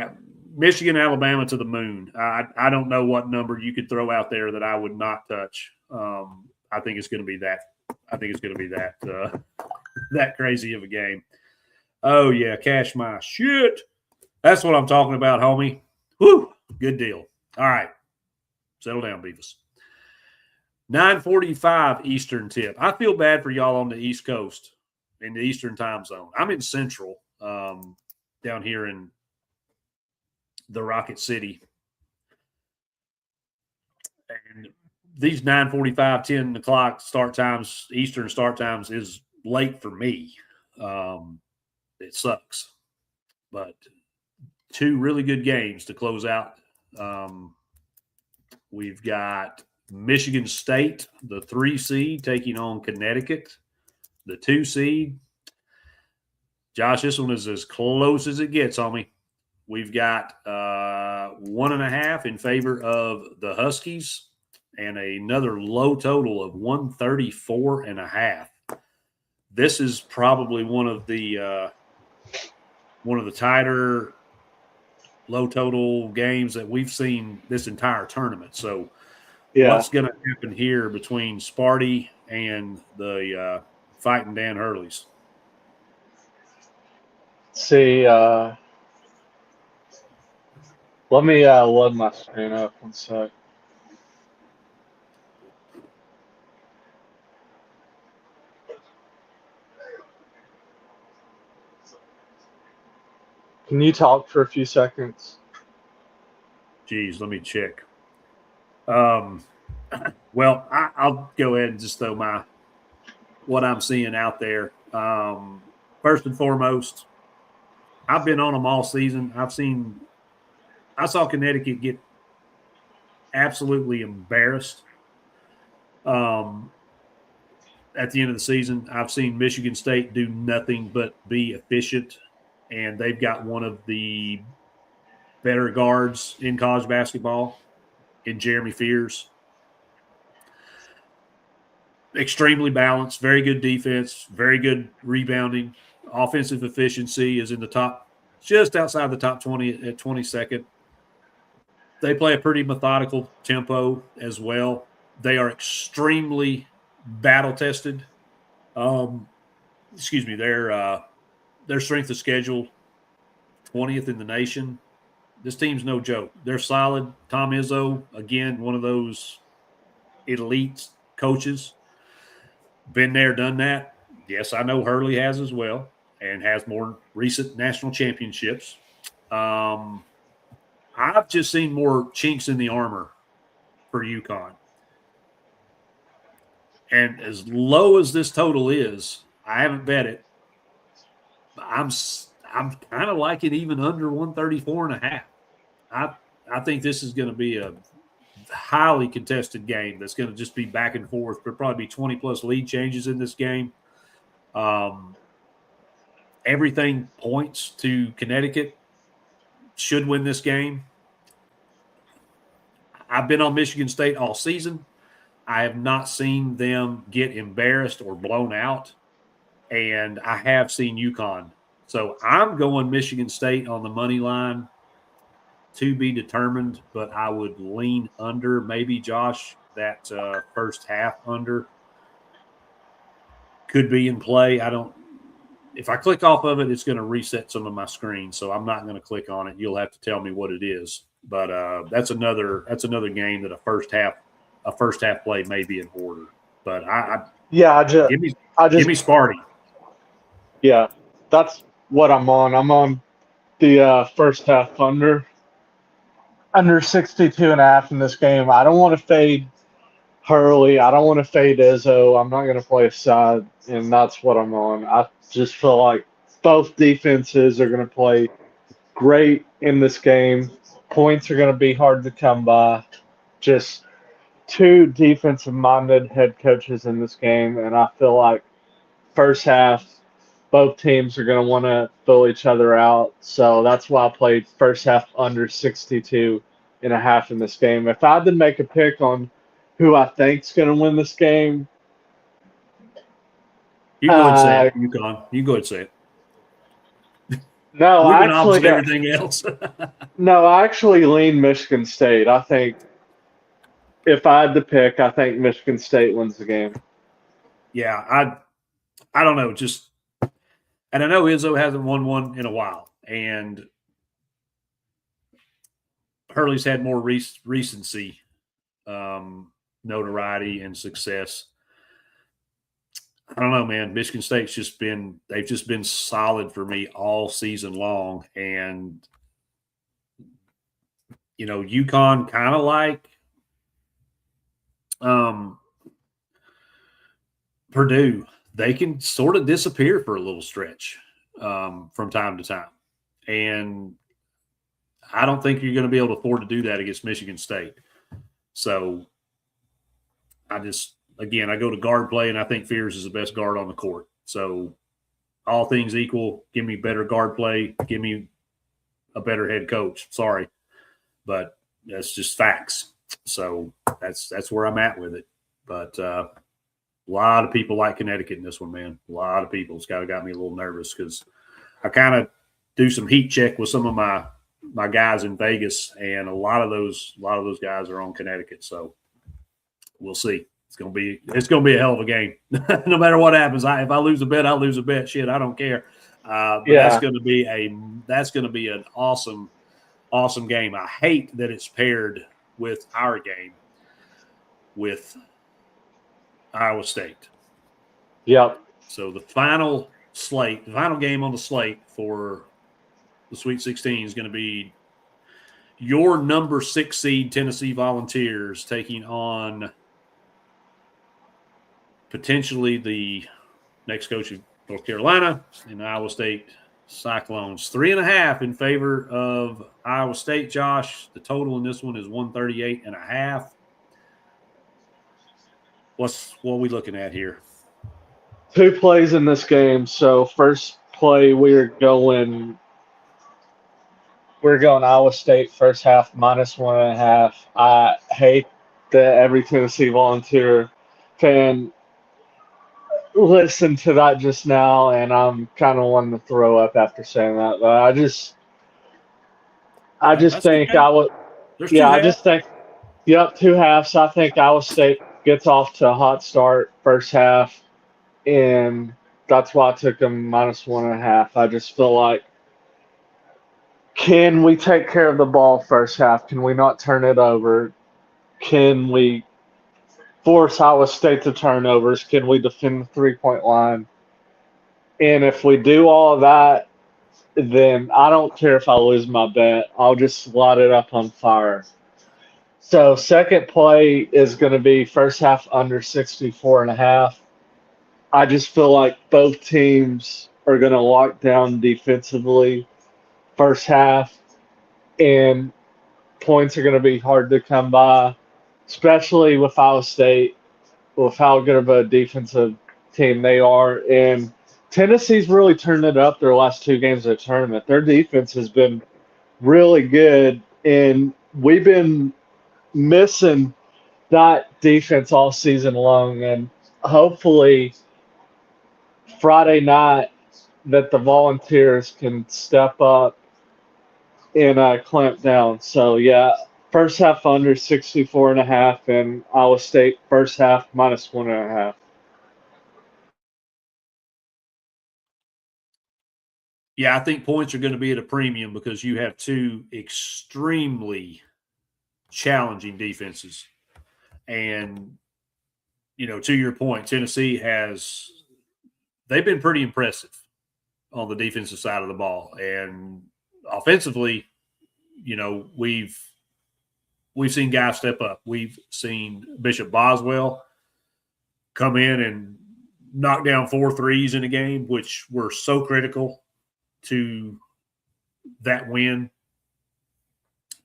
Michigan, Alabama to the moon. I don't know what number you could throw out there that I would not touch. I think it's going to be that. I think it's going to be that that crazy of a game. Oh, yeah, cash my shit. That's what I'm talking about, homie. Woo, good deal. All right, settle down, Beavis. 9:45 Eastern tip. I feel bad for y'all on the East Coast in the Eastern time zone. I'm in Central, down here in the Rocket City. And these 9:45, 10 o'clock start times, Eastern start times is late for me. It sucks. But two really good games to close out. We've got Michigan State, the 3 seed, taking on Connecticut, the 2 seed. Josh, this one is as close as it gets, homie. We've got 1.5 in favor of the Huskies and another low total of 134.5. This is probably one of the tighter low total games that we've seen this entire tournament. So what's going to happen here between Sparty and the Fighting Dan Hurleys? See, let me load my screen up one sec. Can you talk for a few seconds? Geez, let me check. Well, I'll go ahead and just throw what I'm seeing out there. First and foremost, I've been on them all season. I saw Connecticut get absolutely embarrassed at the end of the season. I've seen Michigan State do nothing but be efficient, and they've got one of the better guards in college basketball in Jeremy Fears. Extremely balanced, very good defense, very good rebounding. Offensive efficiency is in the top, just outside the top 20 at 22nd. They play a pretty methodical tempo as well. They are extremely battle-tested. Their strength of schedule, 20th in the nation. This team's no joke. They're solid. Tom Izzo, again, one of those elite coaches. Been there, done that. Yes, I know Hurley has as well and has more recent national championships. I've just seen more chinks in the armor for UConn. And as low as this total is, I haven't bet it. I'm kind of like it even under 134.5. I think this is going to be a highly contested game that's going to just be back and forth. There'll probably be 20-plus lead changes in this game. Everything points to Connecticut should win this game. I've been on Michigan State all season. I have not seen them get embarrassed or blown out, and I have seen UConn. So I'm going Michigan State on the money line, to be determined, but I would lean under. Maybe, Josh, that first half under could be in play. If I click off of it, it's going to reset some of my screen, so I'm not going to click on it. You'll have to tell me what it is. But that's another game that a first half play may be in order. But give me Sparty. Yeah, that's what I'm on. I'm on the first half under 62.5 in this game. I don't want to fade Hurley. I don't want to fade Izzo. I'm not going to play a side, and that's what I'm on. I just feel like both defenses are going to play great in this game. Points are going to be hard to come by. Just two defensive-minded head coaches in this game, and I feel like first half, both teams are going to want to fill each other out. So that's why I played first half under 62.5 in this game. If I had to make a pick on who I think's going to win this game, you go ahead and say it. UConn. You go ahead and say it. No, we've been opposite everything else. No, I actually lean Michigan State. I think if I had to pick, I think Michigan State wins the game. Yeah, I don't know. Just And I know Izzo hasn't won one in a while, and Hurley's had more recency, notoriety, and success. I don't know, man. Michigan State's they've just been solid for me all season long. And, UConn kind of like Purdue, they can sort of disappear for a little stretch from time to time. And I don't think you're going to be able to afford to do that against Michigan State. So I go to guard play, and I think Fears is the best guard on the court. So all things equal, give me better guard play, give me a better head coach. Sorry, but that's just facts. So that's where I'm at with it. But a lot of people like Connecticut in this one, man. A lot of people. It's kind of got me a little nervous because I kind of do some heat check with some of my guys in Vegas, and a lot of those guys are on Connecticut. So we'll see. It's gonna be a hell of a game. No matter what happens, if I lose a bet, I'll lose a bet. Shit, I don't care. But that's gonna be an awesome game. I hate that it's paired with our game with Iowa State. Yep. So the final game on the slate for the Sweet 16 is going to be your number 6 seed Tennessee Volunteers taking on potentially the next coach of North Carolina and Iowa State Cyclones. 3.5 in favor of Iowa State, Josh. The total in this one is 138.5. What are we looking at here? 2 plays in this game. So first play, we're going Iowa State first half -1.5. I hate that every Tennessee Volunteer fan listened to that just now, and I'm kind of wanting to throw up after saying that. But I just think okay. I would. There's Yeah, 2 I just think. Yep, 2 halves. I think Iowa State gets off to a hot start first half, and that's why I took them -1.5. I just feel like, can we take care of the ball first half? Can we not turn it over? Can we force Iowa State to turnovers? Can we defend the 3-point line? And if we do all of that, then I don't care if I lose my bet. I'll just light it up on fire. So second play is going to be first half under 64.5. I just feel like both teams are going to lock down defensively first half, and points are going to be hard to come by, especially with Iowa State, with how good of a defensive team they are. And Tennessee's really turned it up their last 2 games of the tournament. Their defense has been really good, and we've been missing that defense all season long. And hopefully Friday night that the Volunteers can step up and clamp down. So, yeah, first half under 64.5, and Iowa State first half -1.5. Yeah, I think points are going to be at a premium because you have 2 extremely challenging defenses. And, to your point, Tennessee they've been pretty impressive on the defensive side of the ball. And offensively, we've seen guys step up. We've seen Bishop Boswell come in and knock down 4 threes in a game, which were so critical to that win.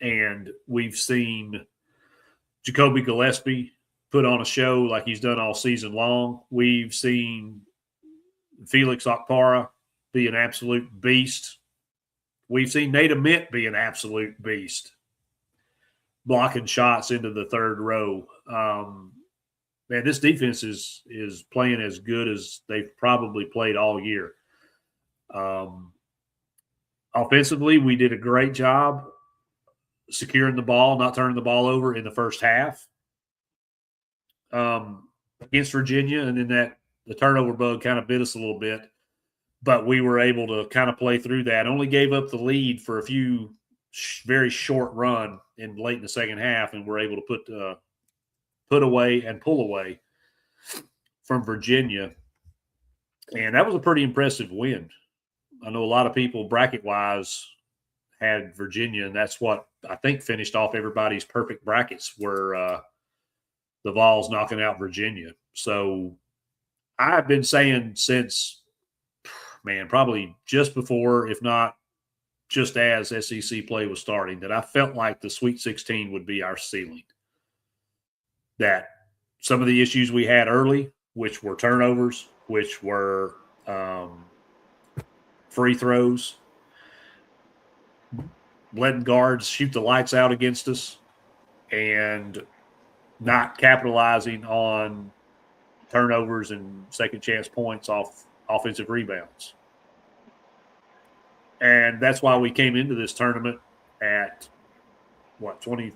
And we've seen Jacoby Gillespie put on a show like he's done all season long. We've seen Felix Okpara be an absolute beast. We've seen Nate Ament be an absolute beast, blocking shots into the third row. Man, this defense is playing as good as they've probably played all year. Offensively, we did a great job securing the ball, not turning the ball over in the first half against Virginia, and then the turnover bug kind of bit us a little bit. but we were able to kind of play through that. Only gave up the lead for a few very short run late in the second half, and we're able to put away and pull away from Virginia. And that was a pretty impressive win. I know a lot of people bracket-wise had Virginia, and that's what I think finished off everybody's perfect brackets were the Vols knocking out Virginia. So I've been saying since, probably just before, if not just as SEC play was starting, that I felt like the Sweet 16 would be our ceiling. That some of the issues we had early, which were turnovers, which were free throws, letting guards shoot the lights out against us, and not capitalizing on turnovers and second chance points off offensive rebounds. And that's why we came into this tournament at 23-9,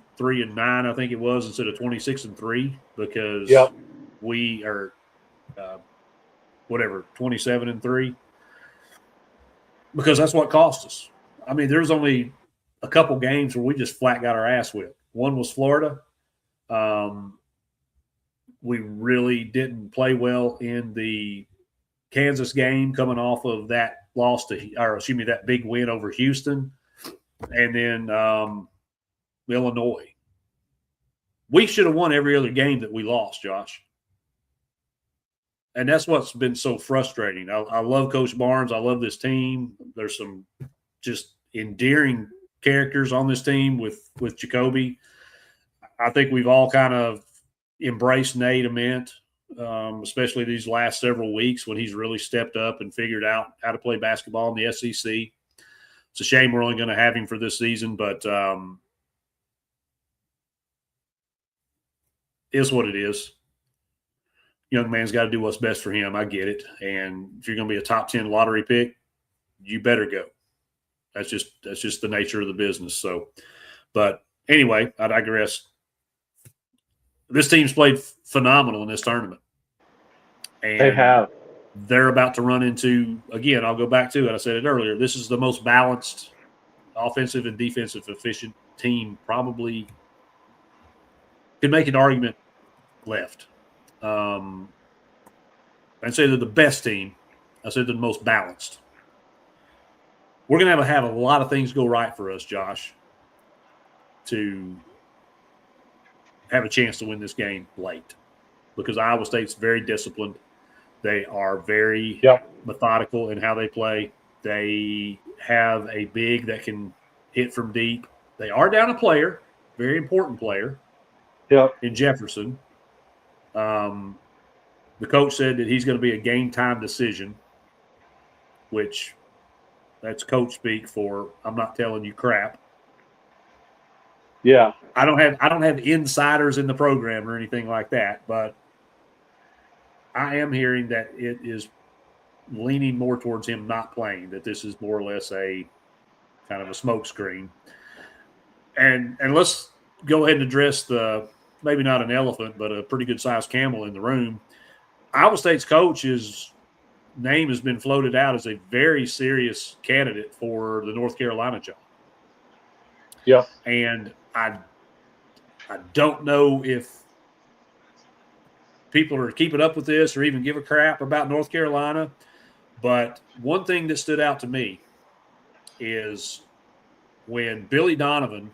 I think it was, instead of 26-3, because we are 27-3, because that's what cost us. I mean, there's only a couple games where we just flat got our ass whipped. One was Florida. We really didn't play well in the Kansas game, coming off of that that big win over Houston, and then Illinois. We should have won every other game that we lost, Josh. And that's what's been so frustrating. I love Coach Barnes. I love this team. There's some just endearing characters on this team with Jacoby. I think we've all kind of embraced Nate Ament, especially these last several weeks when he's really stepped up and figured out how to play basketball in the SEC. It's a shame we're only going to have him for this season, but is what it is. Young man's got to do what's best for him. I get it. And if you're going to be a top 10 lottery pick, you better go. That's just the nature of the business. So, but anyway, I digress. This team's played phenomenal in this tournament. And they have. They're about to run into, again, I'll go back to it. I said it earlier. This is the most balanced offensive and defensive efficient team probably could make an argument left. I'd say they're the best team. I said they're the most balanced. We're going to have a lot of things go right for us, Josh, to have a chance to win this game late, because Iowa State's very disciplined. They are very methodical in how they play. They have a big that can hit from deep. They are down a player, very important player, in Jefferson. The coach said that he's going to be a game time decision, which that's coach speak for I'm not telling you crap. Yeah. I don't have insiders in the program or anything like that, but I am hearing that it is leaning more towards him not playing, that this is more or less a kind of a smokescreen. And let's go ahead and address the maybe not an elephant, but a pretty good-sized camel in the room. Iowa State's coach's name has been floated out as a very serious candidate for the North Carolina job. Yeah. And I don't know if people are keeping up with this or even give a crap about North Carolina, but one thing that stood out to me is when Billy Donovan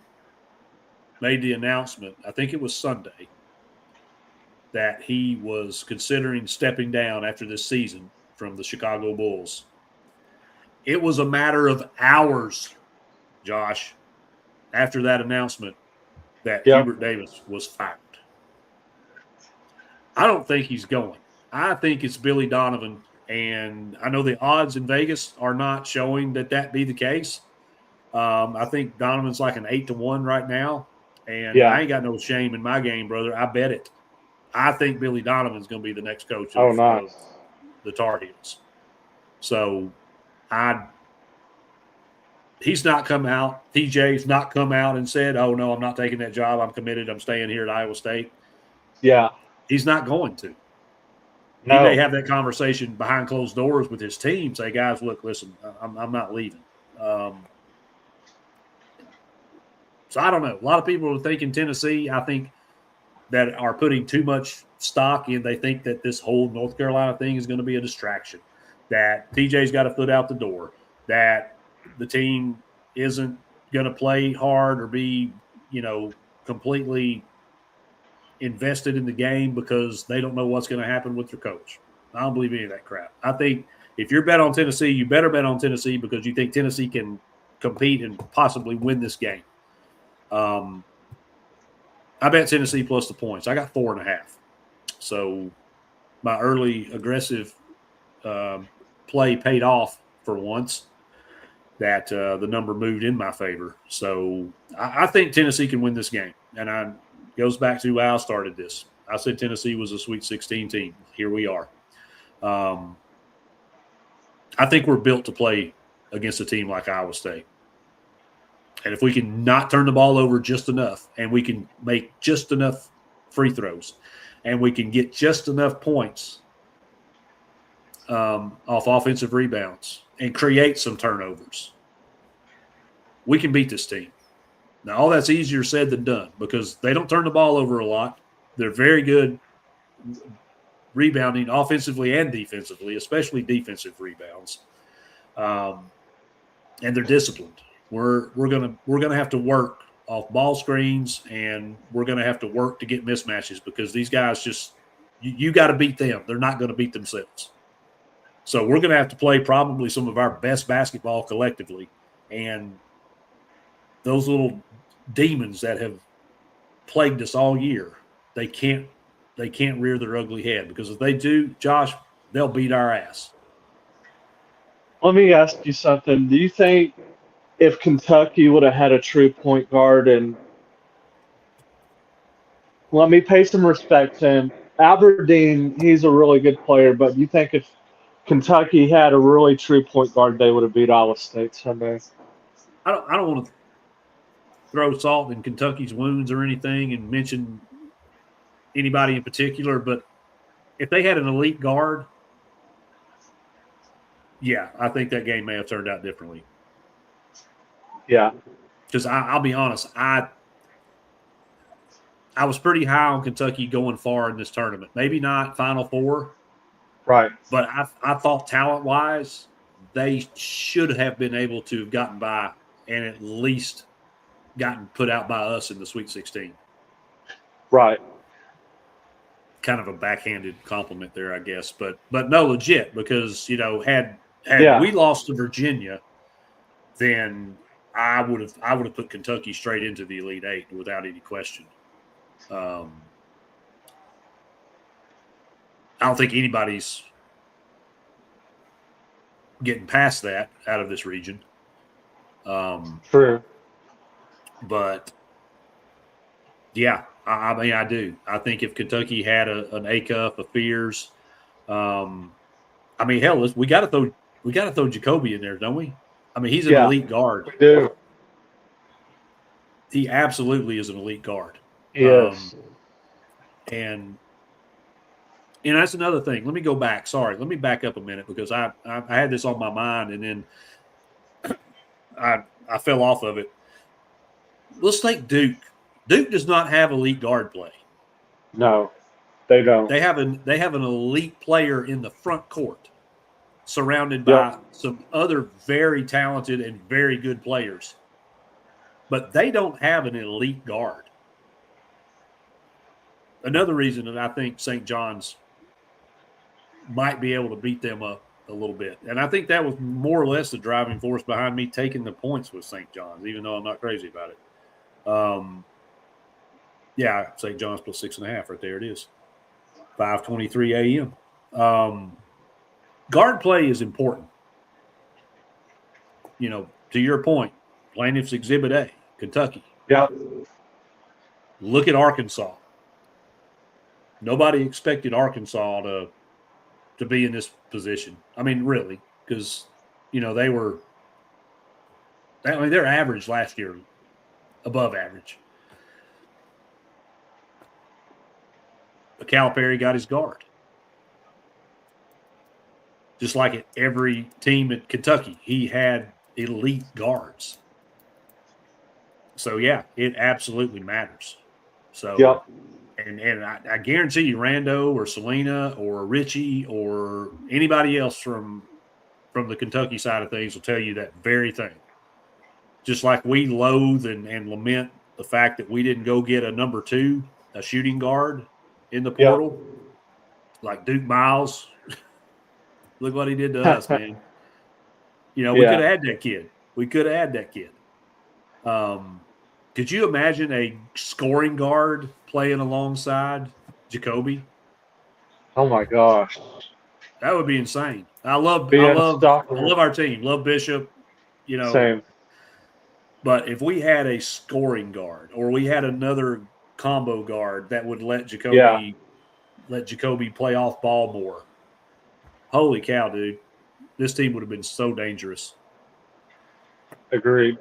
made the announcement, I think it was Sunday, that he was considering stepping down after this season from the Chicago Bulls. It was a matter of hours, Josh, after that announcement that Hubert Davis was fired. I don't think he's going. I think it's Billy Donovan, and I know the odds in Vegas are not showing that be the case. I think Donovan's like an 8-1 right now, and I ain't got no shame in my game, brother. I bet it. I think Billy Donovan's going to be the next coach of the Tar Heels. So he's not come out. TJ's not come out and said, oh, no, I'm not taking that job. I'm committed. I'm staying here at Iowa State. Yeah. He's not going to. He may No. have that conversation behind closed doors with his team. Say, guys, look, listen, I'm not leaving. So I don't know. A lot of people are thinking Tennessee. I think that are putting too much stock in. They think that this whole North Carolina thing is going to be a distraction. That TJ's got a foot out the door. That the team isn't going to play hard or be, completely invested in the game because they don't know what's going to happen with their coach. I don't believe any of that crap. I think if you're bet on Tennessee, you better bet on Tennessee because you think Tennessee can compete and possibly win this game. I bet Tennessee plus the points. I got 4.5. So my early aggressive play paid off for once. That the number moved in my favor. So I think Tennessee can win this game. And goes back to how I started this. I said Tennessee was a Sweet 16 team. Here we are. I think we're built to play against a team like Iowa State. And if we can not turn the ball over just enough, and we can make just enough free throws, and we can get just enough points off offensive rebounds and create some turnovers, we can beat this team. Now, all that's easier said than done because they don't turn the ball over a lot. They're very good rebounding offensively and defensively, especially defensive rebounds, and they're disciplined. We're gonna have to work off ball screens, and we're gonna have to work to get mismatches because these guys just you got to beat them. They're not going to beat themselves. So we're going to have to play probably some of our best basketball collectively, and those little demons that have plagued us all year, they can't rear their ugly head because if they do, Josh, they'll beat our ass. Let me ask you something. Do you think if Kentucky would have had a true point guard, and let me pay some respect to him, Aberdeen, he's a really good player, but do you think if Kentucky had a really true point guard, they would have beat Iowa State Sunday? I don't want to throw salt in Kentucky's wounds or anything and mention anybody in particular, but if they had an elite guard, yeah, I think that game may have turned out differently. Yeah. Because I'll be honest, I was pretty high on Kentucky going far in this tournament. Maybe not Final Four, Right. but I thought talent-wise, they should have been able to have gotten by and at least gotten put out by us in the Sweet 16. Right. Kind of a backhanded compliment there, I guess, but no, legit, because had Yeah. we lost to Virginia, then I would have put Kentucky straight into the Elite Eight without any question. I don't think anybody's getting past that out of this region. True. But yeah, I mean, I do. I think if Kentucky had an A-Cup, a Fears, I mean, hell, we got to throw Jacoby in there, don't we? I mean, he's an elite guard. We do. He absolutely is an elite guard. Yes. And that's another thing. Let me go back. Sorry, let me back up a minute because I had this on my mind and then I fell off of it. Let's take Duke. Duke does not have elite guard play. No, they don't. They have an elite player in the front court, surrounded by some other very talented and very good players. But they don't have an elite guard. Another reason that I think St. John's might be able to beat them up a little bit. And I think that was more or less the driving force behind me taking the points with St. John's, even though I'm not crazy about it. Yeah, St. John's plus 6.5 right there. It is 5:23 a.m. Guard play is important. To your point, Plaintiffs Exhibit A, Kentucky. Yeah. Look at Arkansas. Nobody expected Arkansas to be in this position. I mean, really, because they were. I mean, their average last year, above average. But Calipari got his guard. just like at every team at Kentucky, he had elite guards. So, yeah, it absolutely matters. So, Yep. and I guarantee you, Rando or Selena or Richie or anybody else from the Kentucky side of things will tell you that very thing. Just like we loathe and lament the fact that we didn't go get a number 2, a shooting guard in the portal, like Duke Miles. Look what he did to us, man. We could have had that kid. We could have had that kid. Could you imagine a scoring guard playing alongside Jacoby? Oh my gosh. That would be insane. I love Unstoppable. our team. Love Bishop, Same. But if we had a scoring guard or we had another combo guard that would let Jacoby play off ball more. Holy cow, dude. This team would have been so dangerous. Agreed.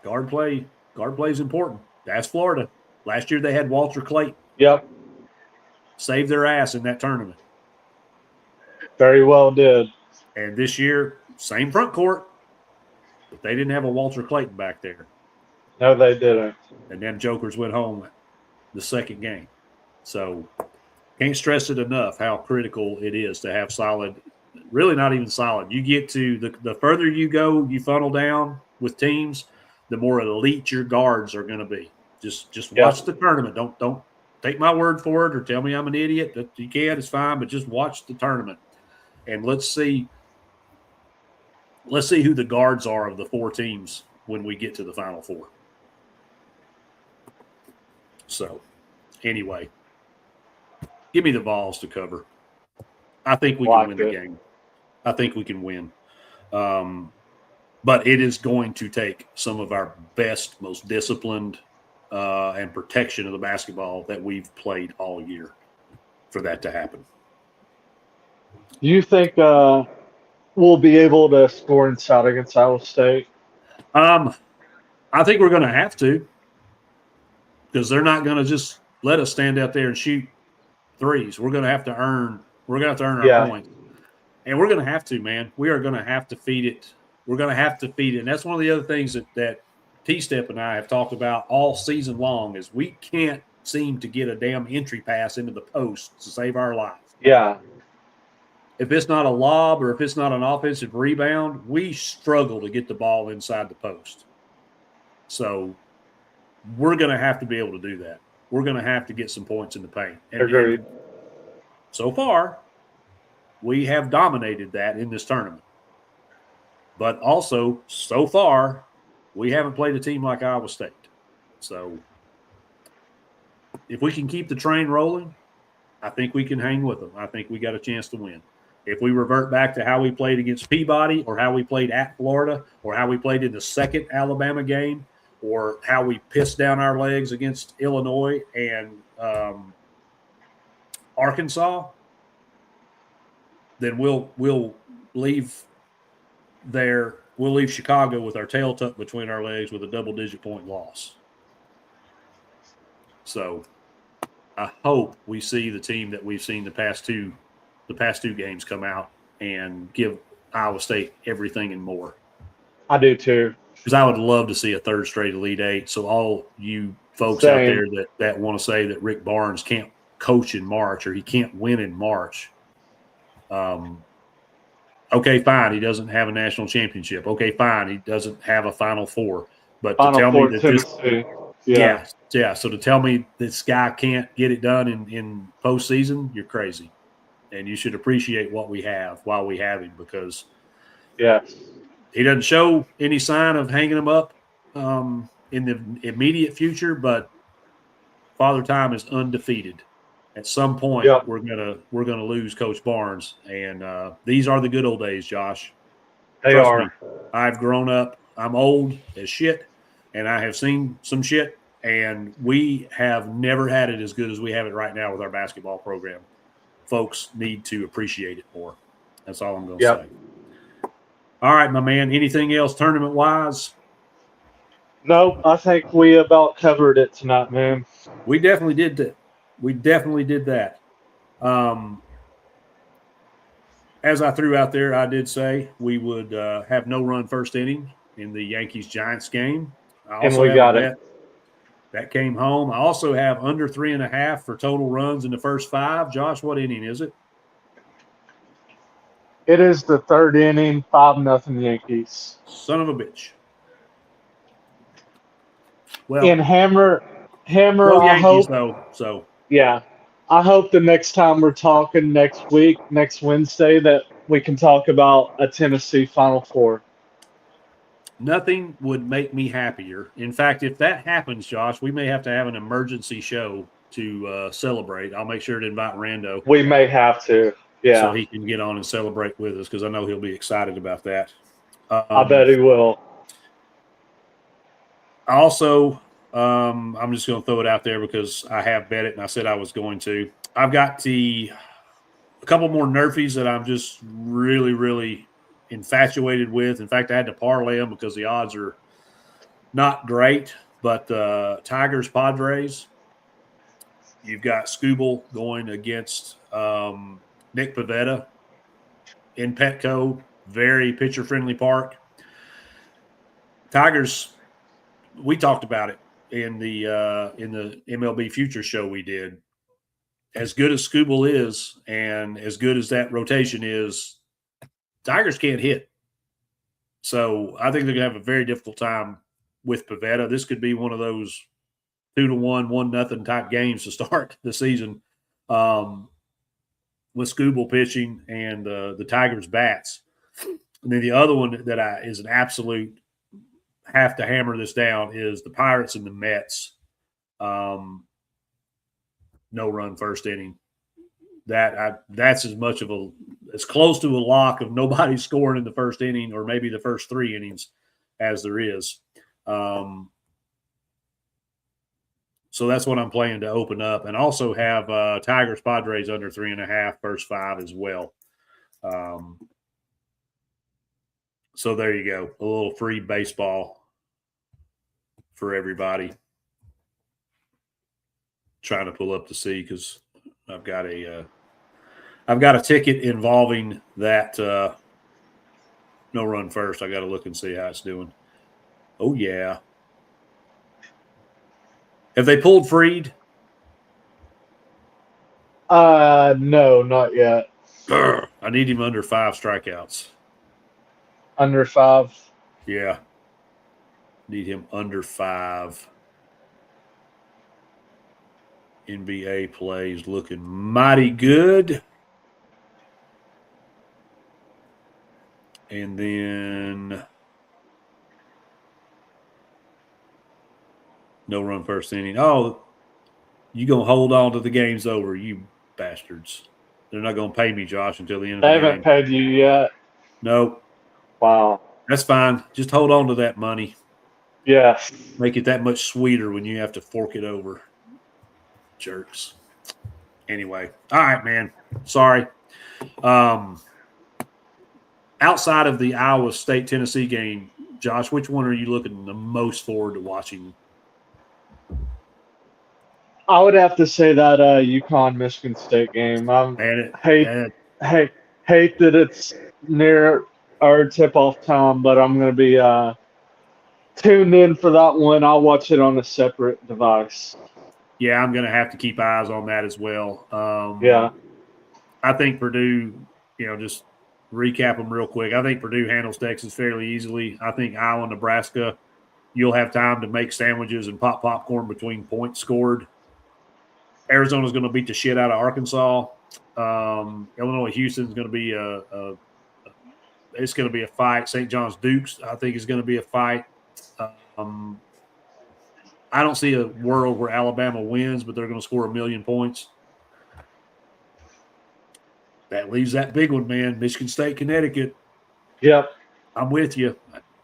Guard play is important. That's Florida. Last year they had Walter Clayton. Yep. Saved their ass in that tournament. Very well did. And this year, same front court, but they didn't have a Walter Clayton back there. No, they didn't. And them jokers went home the second game. So can't stress it enough how critical it is to have solid, really not even solid. You get to the further you go, you funnel down with teams, the more elite your guards are going to be. Just watch the tournament. Don't take my word for it or tell me I'm an idiot. That you can, it's fine, but just watch the tournament. And let's see who the guards are of the 4 teams when we get to the Final Four. So, anyway, give me the balls to cover. I think we can win the game. I think we can win. But it is going to take some of our best, most disciplined and protection of the basketball that we've played all year for that to happen. Do you think we'll be able to score inside against Iowa State? I think we're going to have to, because they're not going to just let us stand out there and shoot threes. We're going to have to earn. We're going to have to earn our points, and we're going to have to, man. We are going to have to feed it. We're going to have to feed it, and that's one of the other things that T-Step and I have talked about all season long is we can't seem to get a damn entry pass into the post to save our lives. Yeah. If it's not a lob or if it's not an offensive rebound, we struggle to get the ball inside the post. So we're going to have to be able to do that. We're going to have to get some points in the paint. Agreed. So far, we have dominated that in this tournament. But also, so far, we haven't played a team like Iowa State. So if we can keep the train rolling, I think we can hang with them. I think we got a chance to win. If we revert back to how we played against Peabody or how we played at Florida or how we played in the second Alabama game or how we pissed down our legs against Illinois and Arkansas, then we'll leave there. We'll leave Chicago with our tail tucked between our legs with a double-digit point loss. So I hope we see the team that we've seen the past two games come out and give Iowa State everything and more. I do too. Because I would love to see a third straight Elite Eight. So all you folks out there that want to say that Rick Barnes can't coach in March or he can't win in March, okay, fine. He doesn't have a national championship. Okay, fine. He doesn't have a Final Four. But to tell me that this, yeah. So to tell me this guy can't get it done in postseason, you're crazy. And you should appreciate what we have while we have him because he doesn't show any sign of hanging him up in the immediate future, but Father Time is undefeated. At some point, we're gonna lose Coach Barnes, and these are the good old days, Josh. Trust me, I've grown up. I'm old as shit, and I have seen some shit, and we have never had it as good as we have it right now with our basketball program. Folks need to appreciate it more. That's all I'm going to say. All right, my man. Anything else tournament-wise? Nope. I think we about covered it tonight, man. We definitely did that. We definitely did that. as I threw out there, I did say we would have no run first inning in the Yankees-Giants game. I And also we have a got bet it. that came home. I also have under 3.5 for total runs in the first 5. Josh, what inning is it? It is the third inning, 5-0 Yankees. Son of a bitch. Well, And Hammer, go I Yankees, hope, though. So, yeah, I hope the next time we're talking next week, next Wednesday, that we can talk about a Tennessee Final Four. nothing would make me happier. In fact, if that happens, Josh, we may have to have an emergency show to celebrate. I'll make sure to invite Rando We may have to. so Yeah, he can get on and celebrate with us because I know he'll be excited about that. I bet he will. Also, I'm just going to throw it out there because I have bet it and I said I was going to. I've got a couple more Nerfies that I'm just really, really infatuated with. In fact, I had to parlay them because the odds are not great. But Tigers, Padres, you've got Scooble going against Nick Pavetta in Petco, very pitcher-friendly park. Tigers, we talked about it in the MLB Future show we did. As good as Scooble is, and as good as that rotation is, Tigers can't hit. So I think they're going to have a very difficult time with Pavetta. This could be one of those 2-1, 1-0 type games to start the season with Scooble pitching and the Tigers bats. And then the other one that is an absolute have to hammer this down is the Pirates and the Mets. No run first inning. That's as close to a lock of nobody scoring in the first inning or maybe the first 3 innings as there is. So that's what I'm playing to open up, and also have Tigers Padres under 3.5 first 5 as well. So there you go, a little free baseball for everybody. Trying to pull up to see because I've got a ticket involving that no run first. I got to look and see how it's doing. Oh yeah, have they pulled Freed? No, not yet. I need him under 5 strikeouts. Under 5. Yeah, need him under 5. NBA plays looking mighty good. And then no run first inning. Oh, you going to hold on to the game's over, you bastards. They're not going to pay me, Josh, until the end of They the game. haven't paid you yet. No. Wow. That's fine. Just hold on to that money. Yeah. Make it that much sweeter when you have to fork it over. Jerks. Anyway. All right, man. Sorry. Outside of the Iowa State-Tennessee game, Josh, which one are you looking the most forward to watching? I would have to say that UConn Michigan State game. Hate that it's near our tip-off time, but I'm going to be tuned in for that one. I'll watch it on a separate device. Yeah, I'm going to have to keep eyes on that as well. Yeah. I think Purdue, just recap them real quick. I think Purdue handles Texas fairly easily. I think Iowa, Nebraska, you'll have time to make sandwiches and pop popcorn between points scored. Arizona's going to beat the shit out of Arkansas. Illinois, Houston's going to be it's going to be a fight. St. John's Dukes, I think, is going to be a fight. I don't see a world where Alabama wins, but they're going to score 1,000,000 points. That leaves that big one, man. Michigan State, Connecticut. Yep. I'm with you.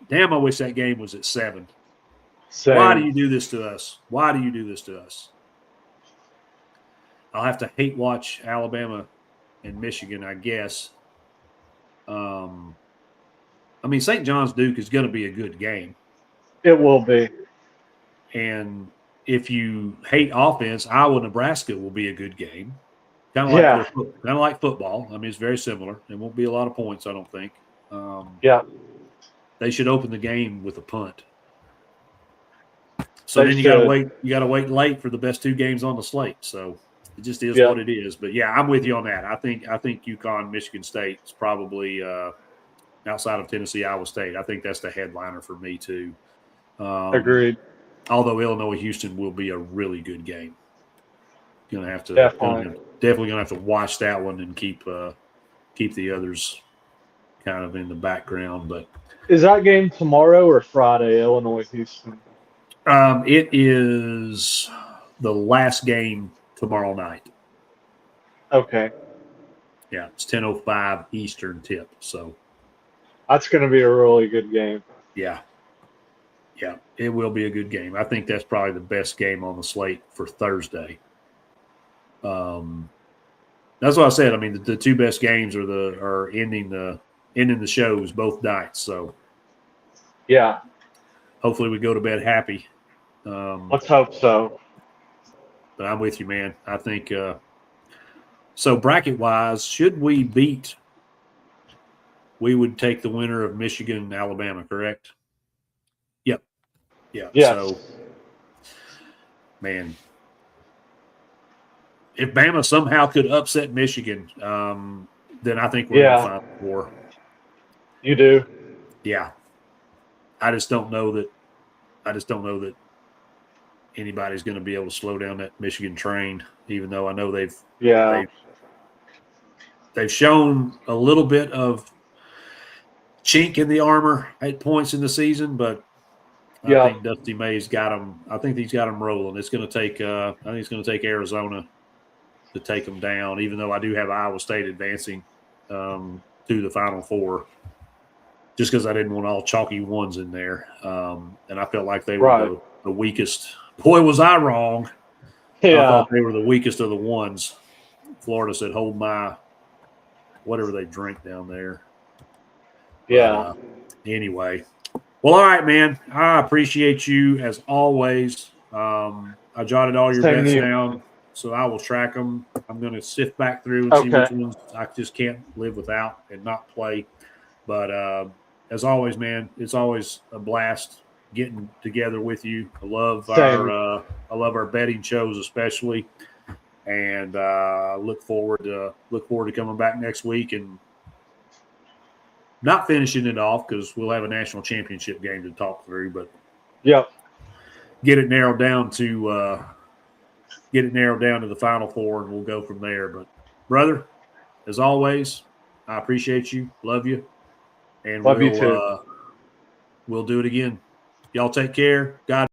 Damn, I wish that game was at 7. Same. Why do you do this to us? Why do you do this to us? I'll have to hate watch Alabama and Michigan, I guess. St. John's Duke is going to be a good game. It will be. And if you hate offense, Iowa, Nebraska will be a good game. Kind of like football. I mean, it's very similar. It won't be a lot of points, I don't think. Yeah. They should open the game with a punt. So They then you got to wait. You got to wait late for the best 2 games on the slate. So it just is what it is. But yeah, I'm with you on that. I think UConn, Michigan State is probably outside of Tennessee, Iowa State. I think that's the headliner for me too. Agreed. Although Illinois, Houston will be a really good game. Going to have to definitely going to have to watch that one and keep the others kind of in the background. But is that game tomorrow or Friday? Illinois, Houston. It is the last game tomorrow night. Okay. Yeah, it's 10:05 Eastern tip. So that's going to be a really good game. Yeah, it will be a good game. I think that's probably the best game on the slate for Thursday. That's what I said. I mean, the 2 best games are ending the shows both nights. So yeah, hopefully we go to bed happy. Let's hope so. But I'm with you, man. I think so. Bracket wise, should we beat? We would take the winner of Michigan, Alabama, correct? Yep. Yeah. Yes. So, man, if Bama somehow could upset Michigan, then I think we're in the Final Four. You do? Yeah. I just don't know that anybody's going to be able to slow down that Michigan train, even though I know they've shown a little bit of chink in the armor at points in the season, but I think Dusty May's got them. I think he's got them rolling. It's going to take. I think it's going to take Arizona to take them down. Even though I do have Iowa State advancing to the Final Four, just because I didn't want all chalky ones in there, and I felt like they were the weakest. Boy, was I wrong. Yeah. I thought they were the weakest of the ones. Florida said, "Hold my whatever they drink down there." Yeah. Anyway, well, all right, man. I appreciate you as always. I jotted all your bets down, so I will track them. I'm going to sift back through and see which ones I just can't live without and not play. But as always, man, it's always a blast getting together with you. I love our betting shows especially, and look forward to coming back next week and not finishing it off because we'll have a national championship game to talk through, but get it narrowed down to the Final Four, and we'll go from there. But brother, as always, I appreciate you, love you, and love you too. We'll do it again. Y'all take care. God.